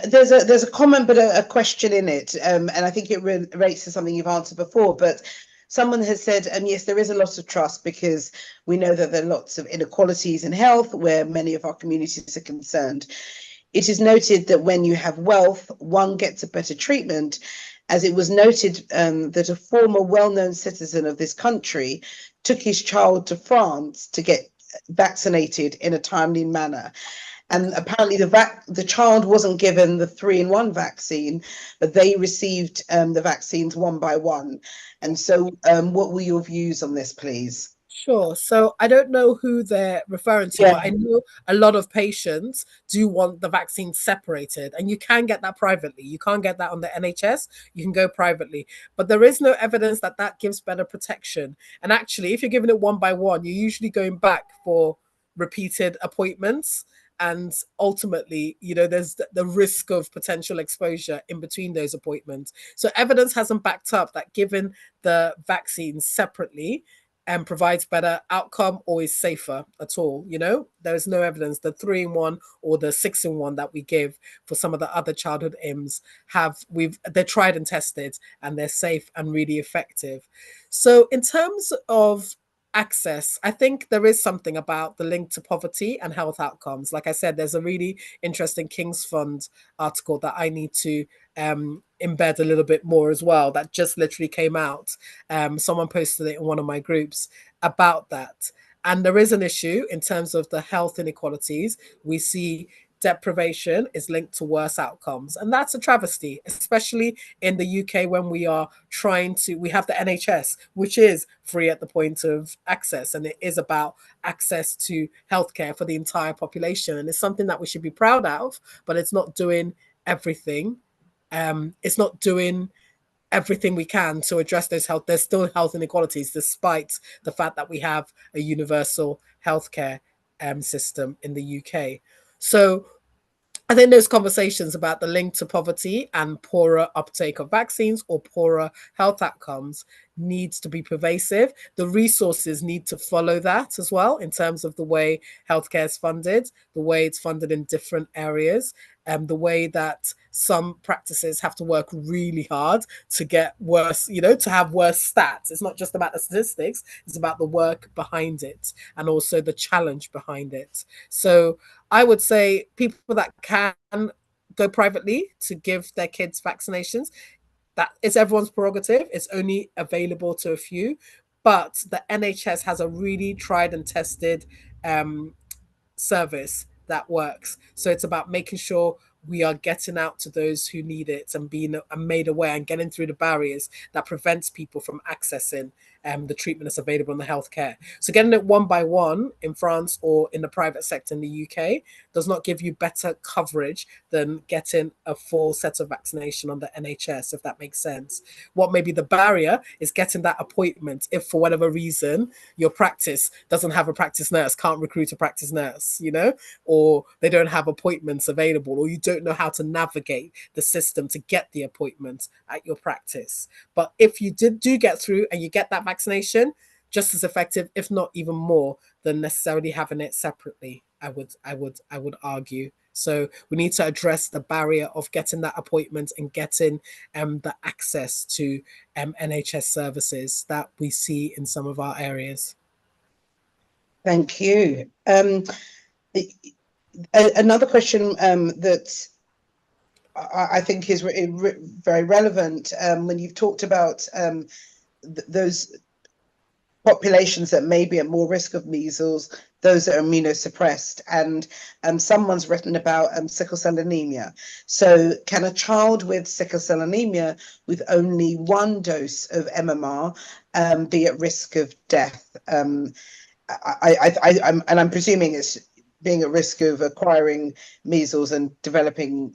[SPEAKER 2] there's a comment, but a question in it, and I think it relates to something you've answered before. But someone has said, and yes, there is a loss of trust because we know that there are lots of inequalities in health where many of our communities are concerned. It is noted that when you have wealth, one gets a better treatment, as it was noted that a former well-known citizen of this country took his child to France to get vaccinated in a timely manner. And apparently the child wasn't given the 3-in-1 vaccine, but they received the vaccines one by one. And so what were your views on this, please?
[SPEAKER 3] Sure. So I don't know who they're referring to, but I know a lot of patients do want the vaccine separated, and you can get that privately. You can't get that on the NHS. You can go privately, but there is no evidence that that gives better protection. And actually, if you're giving it one by one, you're usually going back for repeated appointments. And ultimately, there's the risk of potential exposure in between those appointments. So evidence hasn't backed up that giving the vaccines separately and provides better outcome or is safer at all. There is no evidence. The 3-in-1 or the 6-in-1 that we give for some of the other childhood IMS they're tried and tested, and they're safe and really effective. So in terms of access, I think there is something about the link to poverty and health outcomes. Like I said, there's a really interesting King's Fund article that I need to embed a little bit more as well, that just literally came out. Someone posted it in one of my groups about that. And there is an issue in terms of the health inequalities. We see deprivation is linked to worse outcomes. And that's a travesty, especially in the UK when we have the NHS, which is free at the point of access. And it is about access to healthcare for the entire population. And it's something that we should be proud of, but it's not doing everything. It's not doing everything we can to address those health. There's still health inequalities, despite the fact that we have a universal healthcare system in the UK. So I think those conversations about the link to poverty and poorer uptake of vaccines or poorer health outcomes needs to be pervasive. The resources need to follow that as well, in terms of the way healthcare is funded, the way it's funded in different areas, and the way that some practices have to work really hard to get worse, to have worse stats. It's not just about the statistics, it's about the work behind it and also the challenge behind it. So I would say people that can go privately to give their kids vaccinations, that is everyone's prerogative. It's only available to a few, but the NHS has a really tried and tested service that works. So it's about making sure we are getting out to those who need it and being made aware and getting through the barriers that prevents people from accessing the treatment that's available in the healthcare. So getting it one by one in France or in the private sector in the UK does not give you better coverage than getting a full set of vaccination on the NHS, if that makes sense. What may be the barrier is getting that appointment if for whatever reason your practice doesn't have a practice nurse, can't recruit a practice nurse, or they don't have appointments available, or you don't know how to navigate the system to get the appointment at your practice. But if you do get through and you get that vaccination, just as effective, if not even more, than necessarily having it separately, I would argue. So we need to address the barrier of getting that appointment and getting the access to NHS services that we see in some of our areas.
[SPEAKER 2] Thank you. Another question that I think is very relevant when you've talked about those populations that may be at more risk of measles, those that are immunosuppressed, and someone's written about sickle cell anemia. So can a child with sickle cell anemia with only one dose of MMR be at risk of death? I'm presuming it's being at risk of acquiring measles and developing,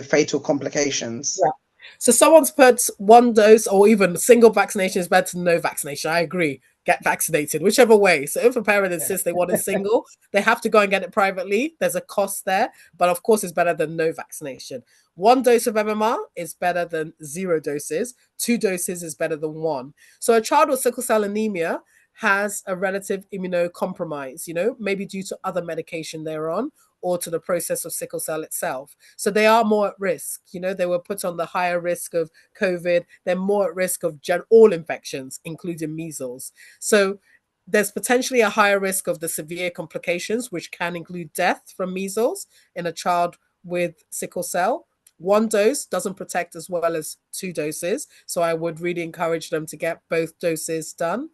[SPEAKER 2] fatal complications.
[SPEAKER 3] Yeah. So someone's put one dose or even single vaccination is better than no vaccination. I agree. Get vaccinated, whichever way. So if a parent insists they want a single, they have to go and get it privately. There's a cost there, but of course it's better than no vaccination. One dose of MMR is better than 0 doses. 2 doses is better than 1. So a child with sickle cell anemia has a relative immunocompromise, maybe due to other medication they're on or to the process of sickle cell itself. So they are more at risk. They were put on the higher risk of COVID. They're more at risk of all infections, including measles. So there's potentially a higher risk of the severe complications, which can include death from measles in a child with sickle cell. 1 dose doesn't protect as well as 2 doses. So I would really encourage them to get both doses done.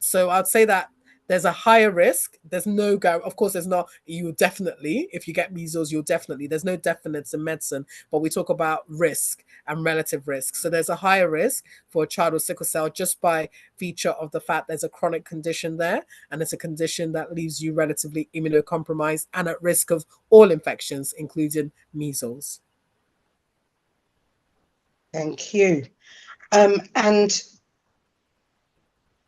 [SPEAKER 3] So I'd say that there's a higher risk. There's no of course, there's not, you definitely, if you get measles, there's no definites in medicine, but we talk about risk and relative risk. So there's a higher risk for a child with sickle cell just by feature of the fact there's a chronic condition there, and it's a condition that leaves you relatively immunocompromised and at risk of all infections, including measles.
[SPEAKER 2] Thank you. And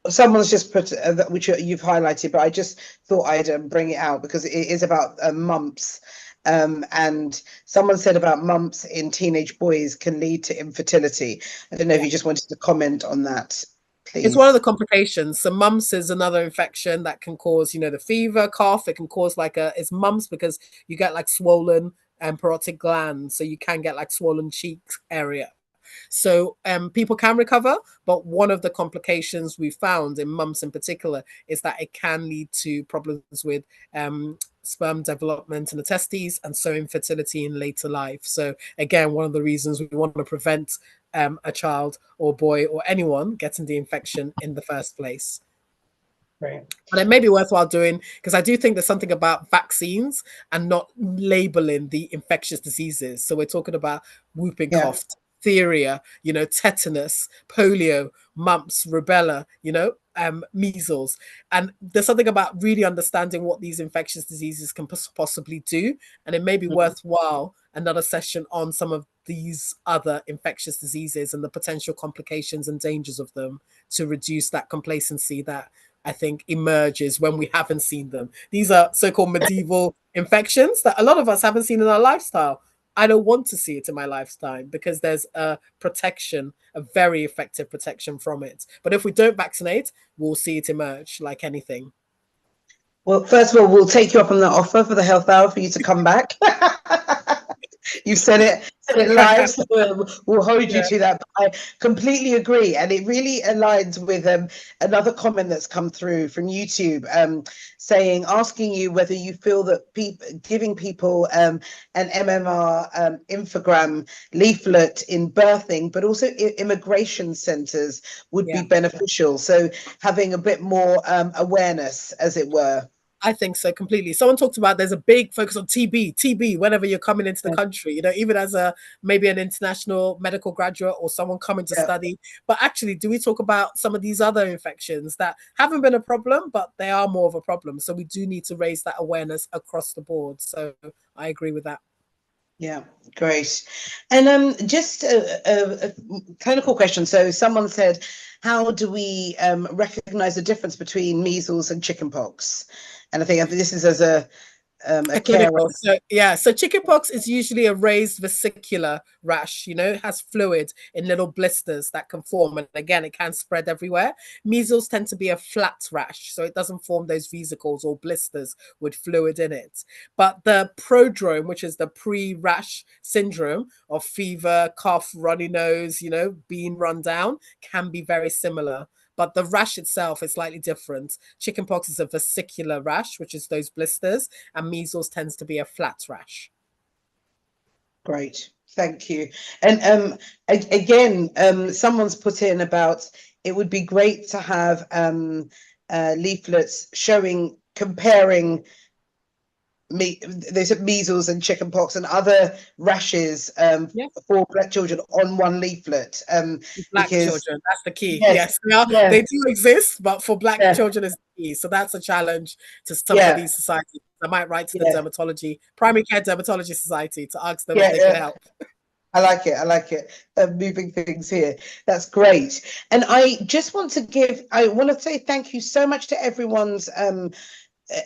[SPEAKER 2] someone's just put which you've highlighted, but I just thought I'd bring it out because it is about mumps. And someone said about mumps in teenage boys can lead to infertility. I don't know if you just wanted to comment on that, please.
[SPEAKER 3] It's one of the complications. So mumps is another infection that can cause, the fever, cough. It can cause it's mumps because you get like swollen and parotid glands. So you can get like swollen cheeks area. So people can recover, but one of the complications we found in mumps in particular is that it can lead to problems with sperm development in the testes and so infertility in later life. So again, one of the reasons we want to prevent a child or boy or anyone getting the infection in the first place.
[SPEAKER 2] Right.
[SPEAKER 3] And it may be worthwhile doing, because I do think there's something about vaccines and not labeling the infectious diseases. So we're talking about whooping cough, diphtheria, tetanus, polio, mumps, rubella, measles. And there's something about really understanding what these infectious diseases can possibly do. And it may be worthwhile another session on some of these other infectious diseases and the potential complications and dangers of them to reduce that complacency that I think emerges when we haven't seen them. These are so-called medieval infections that a lot of us haven't seen in our lifestyle. I don't want to see it in my lifetime because there's a protection, a very effective protection from it. But if we don't vaccinate, we'll see it emerge like anything.
[SPEAKER 2] Well, first of all, we'll take you up on the offer for the health hour for you to come back. You said it live, so we'll hold you to that. But I completely agree, and it really aligns with another comment that's come through from YouTube, asking you whether you feel that giving people an MMR infogram leaflet in birthing, but also immigration centres would be beneficial. So having a bit more awareness, as it were.
[SPEAKER 3] I think so completely. Someone talked about there's a big focus on TB whenever you're coming into the country, even as maybe an international medical graduate or someone coming to study. But actually, do we talk about some of these other infections that haven't been a problem, but they are more of a problem? So we do need to raise that awareness across the board. So I agree with that.
[SPEAKER 2] Yeah, great. And just a clinical question. So someone said, how do we recognize the difference between measles and chickenpox? And I think this is as a
[SPEAKER 3] clinical. So chickenpox is usually a raised vesicular rash, it has fluid in little blisters that can form. And again, it can spread everywhere. Measles tend to be a flat rash, so it doesn't form those vesicles or blisters with fluid in it. But the prodrome, which is the pre-rash syndrome of fever, cough, runny nose, being run down, can be very similar. But the rash itself is slightly different. Chickenpox is a vesicular rash, which is those blisters, and measles tends to be a flat rash.
[SPEAKER 2] Great, thank you. And again, someone's put in about it would be great to have leaflets comparing they said measles and chickenpox and other rashes for Black children on one leaflet.
[SPEAKER 3] Black children, that's the key. Yes. They do exist, but for Black children is the key. So that's a challenge to some of these societies. I might write to the primary care dermatology society to ask them if they can help.
[SPEAKER 2] I like it. Moving things here. That's great. And I just want to say thank you so much to everyone's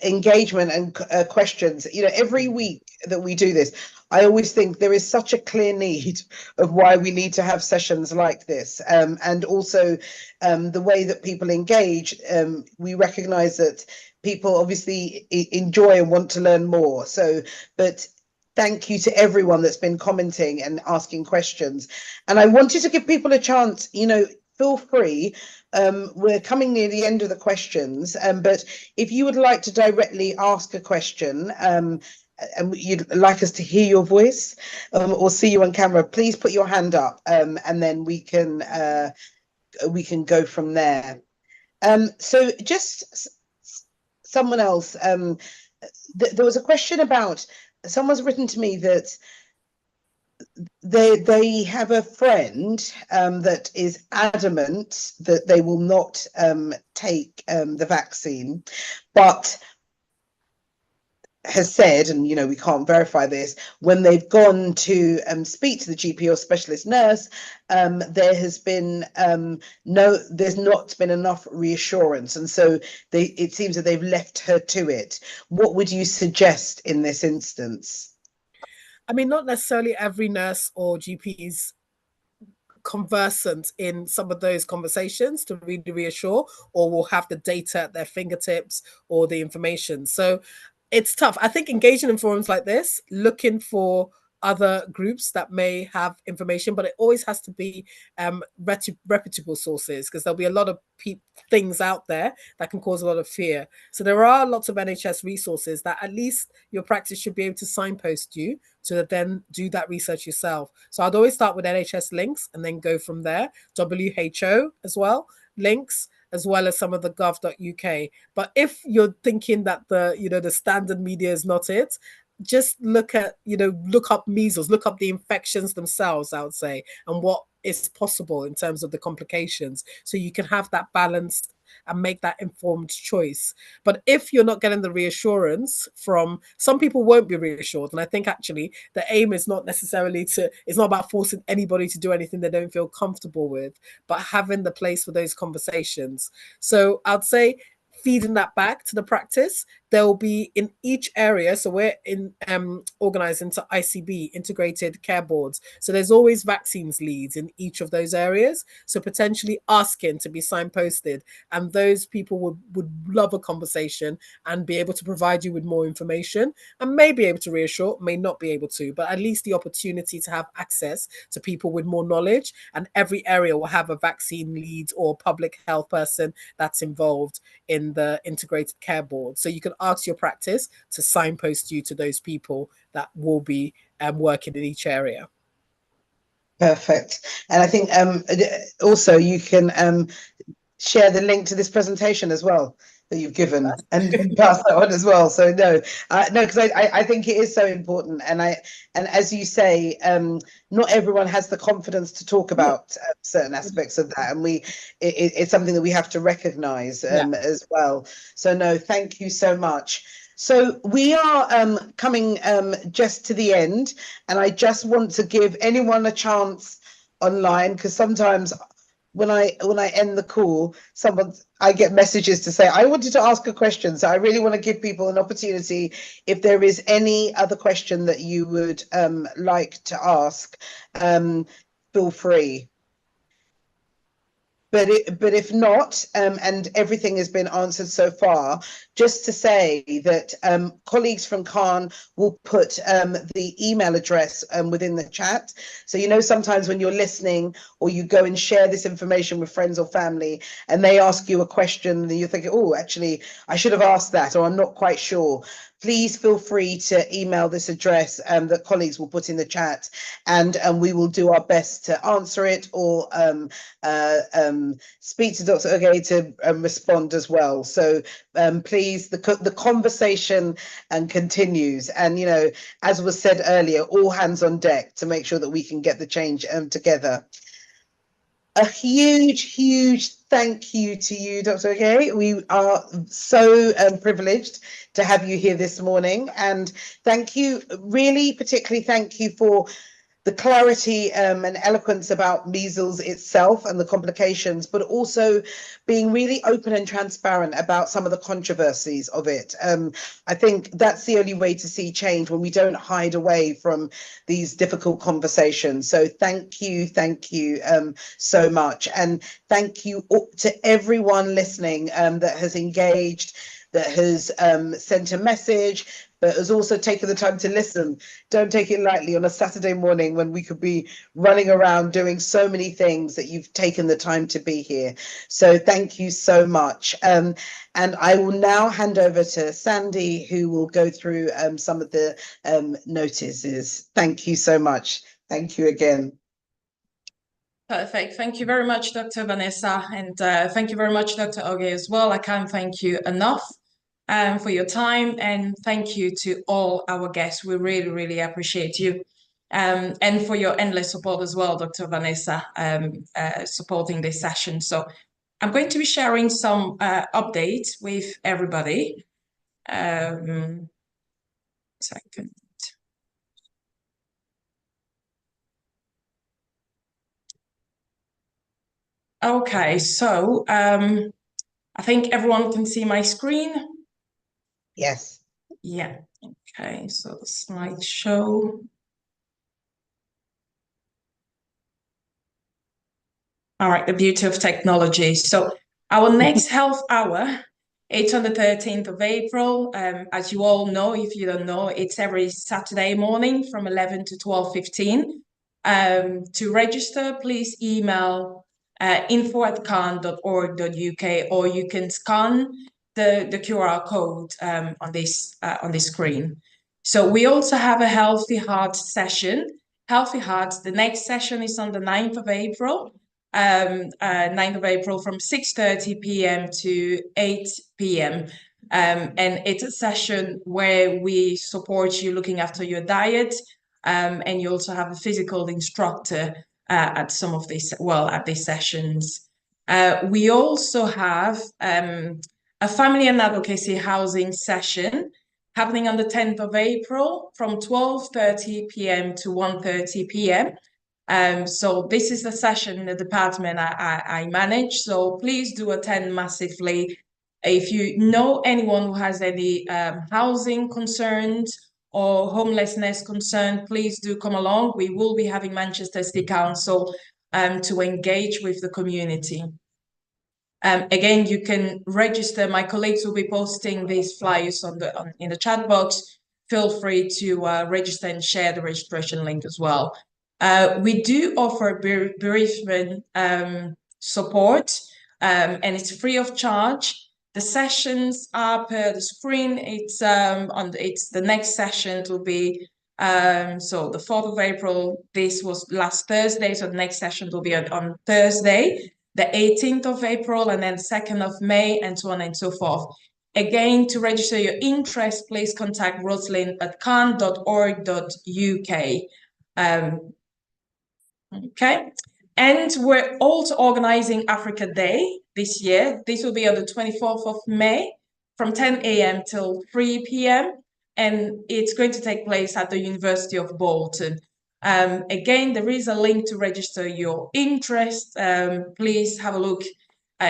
[SPEAKER 2] engagement and questions. Every week that we do this, I always think there is such a clear need of why we need to have sessions like this, and also the way that people engage. We recognize that people obviously enjoy and want to learn more, but thank you to everyone that's been commenting and asking questions. And I wanted to give people a chance, feel free. We're coming near the end of the questions, but if you would like to directly ask a question, and you'd like us to hear your voice or see you on camera, please put your hand up, and then we can go from there. So just someone else, there was a question about, someone's written to me that they have a friend that is adamant that they will not take the vaccine, but has said, and we can't verify this, when they've gone to speak to the GP or specialist nurse, there has been there's not been enough reassurance, and so it seems that they've left her to it. What would you suggest in this instance?
[SPEAKER 3] I mean, not necessarily every nurse or GP is conversant in some of those conversations to really reassure, or will have the data at their fingertips or the information. So it's tough. I think engaging in forums like this, looking for other groups that may have information, but it always has to be reputable sources, because there'll be a lot of things out there that can cause a lot of fear. So there are lots of NHS resources that at least your practice should be able to signpost you to then do that research yourself. So I'd always start with NHS links and then go from there. WHO as well, links, as well as some of the gov.uk. But if you're thinking that the standard media is not it, just look up measles, look up the infections themselves, I would say, and what is possible in terms of the complications, so you can have that balanced and make that informed choice. But if you're not getting the reassurance from some people, won't be reassured. And I think actually the aim is not necessarily it's not about forcing anybody to do anything they don't feel comfortable with, but having the place for those conversations. So I'd say feeding that back to the practice. There will be in each area. So we're organized into ICB, integrated care boards. So there's always vaccines leads in each of those areas. So potentially asking to be signposted, and those people would love a conversation and be able to provide you with more information, and may be able to reassure, may not be able to, but at least the opportunity to have access to people with more knowledge. And every area will have a vaccine lead or public health person that's involved in the integrated care board. So you can ask your practice to signpost you to those people that will be working in each area.
[SPEAKER 2] Perfect. And I think also you can share the link to this presentation as well that you've given, and pass that on as well. So no, because I think it is so important, and as you say, not everyone has the confidence to talk about certain aspects of that, and it's something that we have to recognize as well. So no, thank you so much. So we are coming just to the end, and I just want to give anyone a chance online, because sometimes when I end the call, I get messages to say I wanted to ask a question. So I really want to give people an opportunity. If there is any other question that you would like to ask, feel free. But if not, and everything has been answered so far, just to say that colleagues from Khan will put the email address within the chat. So, sometimes when you're listening or you go and share this information with friends or family and they ask you a question and you're thinking, oh, actually, I should have asked that, or I'm not quite sure. Please feel free to email this address that colleagues will put in the chat, and we will do our best to answer it, or speak to Dr. Oge to respond as well. So please, the conversation continues, and as was said earlier, all hands on deck to make sure that we can get the change together. A huge thank you to you, Dr. Oge. We are so privileged to have you here this morning, and thank you, really particularly thank you for the clarity and eloquence about measles itself and the complications, but also being really open and transparent about some of the controversies of it. I think that's the only way to see change, when we don't hide away from these difficult conversations. So thank you so much. And thank you to everyone listening that has engaged, that has sent a message, but has also taken the time to listen. Don't take it lightly on a Saturday morning when we could be running around doing so many things, that you've taken the time to be here. So thank you so much. And I will now hand over to Sandy, who will go through some of the notices. Thank you so much. Thank you again.
[SPEAKER 4] Perfect. Thank you very much, Dr. Vanessa. And thank you very much, Dr. Oge, as well. I can't thank you enough for your time, and thank you to all our guests. We really appreciate you, and for your endless support as well, Dr. Vanessa, supporting this session. So I'm going to be sharing some updates with everybody. Second. Okay, so I think everyone can see my screen.
[SPEAKER 2] Yes.
[SPEAKER 4] Yeah. Okay, so the slideshow. All right, the beauty of technology. So our next health hour, it's on the 13th of April. As you all know, if you don't know, it's every Saturday morning from 11 to 12:15. To register, please email info@khan.org.uk, or you can scan the QR code on this screen. So we also have a Healthy Hearts session. Healthy Hearts, the next session is on the 9th of April. 9th of April from 6:30 p.m. to 8 p.m. And it's a session where we support you looking after your diet, and you also have a physical instructor at some of these, at these sessions. We also have a family and advocacy housing session happening on the 10th of April from 12:30 p.m. to 1:30 p.m. So this is the session in the department I manage. So please do attend massively. If you know anyone who has any housing concerns or homelessness concern, please do come along. We will be having Manchester City Council to engage with the community. Again, you can register. My colleagues will be posting these flyers in the chat box. Feel free to register and share the registration link as well. We do offer bereavement support, and it's free of charge. The sessions are per the screen. It's the next session will be so the 4th of April. This was last Thursday, so the next session will be on Thursday, the 18th of April, and then 2nd of May, and so on and so forth. Again, to register your interest, please contact Rosalind at can.org.uk. Okay, and we're also organizing Africa Day this year. This will be on the 24th of May from 10 a.m. till 3 p.m. and it's going to take place at the University of Bolton. Again, there is a link to register your interest. Please have a look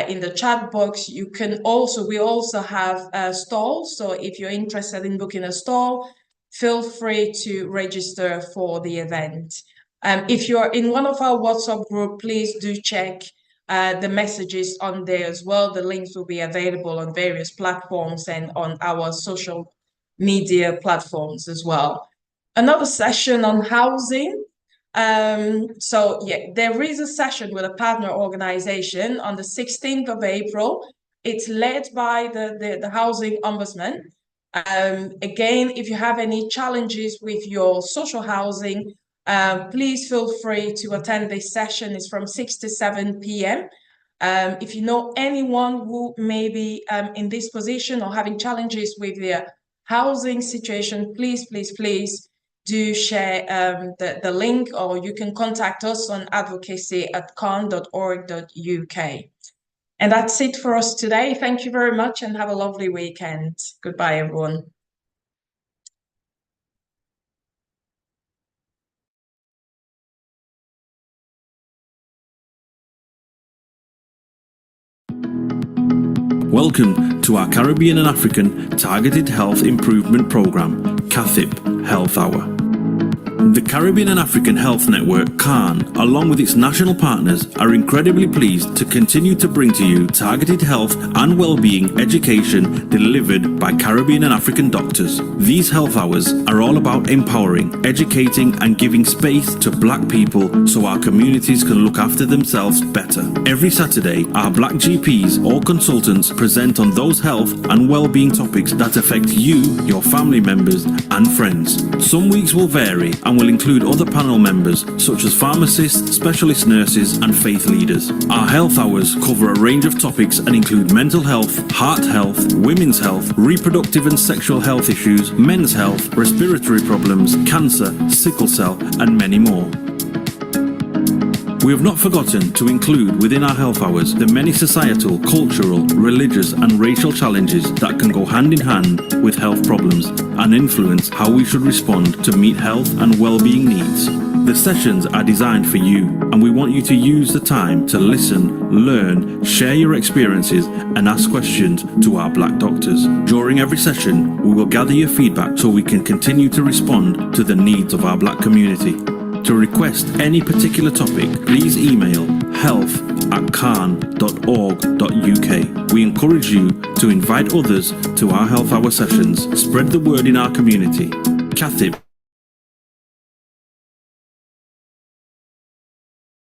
[SPEAKER 4] in the chat box. You can also, we also have stalls. So if you're interested in booking a stall, feel free to register for the event. If you're in one of our WhatsApp group, please do check the messages on there as well. The links will be available on various platforms and on our social media platforms as well. Another session on housing. So yeah, there is a session with a partner organization on the 16th of April. It's led by the Housing Ombudsman. Again, if you have any challenges with your social housing, please feel free to attend this session. It's from 6 to 7 p.m. If you know anyone who may be in this position or having challenges with their housing situation, please do share the link, or you can contact us on advocacy@can.org.uk. And that's it for us today. Thank you very much and have a lovely weekend. Goodbye, everyone.
[SPEAKER 1] Welcome to our Caribbean and African Targeted Health Improvement Programme, CATHIP Health Hour. The Caribbean and African Health Network, CAN, along with its national partners, are incredibly pleased to continue to bring to you targeted health and well-being education delivered by Caribbean and African doctors. These health hours are all about empowering, educating and giving space to Black people so our communities can look after themselves better. Every Saturday, our Black GPs or consultants present on those health and well-being topics that affect you, your family members and friends. Some weeks will vary and will include other panel members such as pharmacists, specialist nurses and faith leaders. Our health hours cover a range of topics and include mental health, heart health, women's health, reproductive and sexual health issues, men's health, respiratory problems, cancer, sickle cell and many more. We have not forgotten to include within our health hours the many societal, cultural, religious and racial challenges that can go hand in hand with health problems and influence how we should respond to meet health and well-being needs. The sessions are designed for you, and we want you to use the time to listen, learn, share your experiences and ask questions to our Black doctors. During every session, we will gather your feedback so we can continue to respond to the needs of our Black community. To request any particular topic, please email health@can.org.uk. We encourage you to invite others to our health hour sessions. Spread the word in our community. CATHIP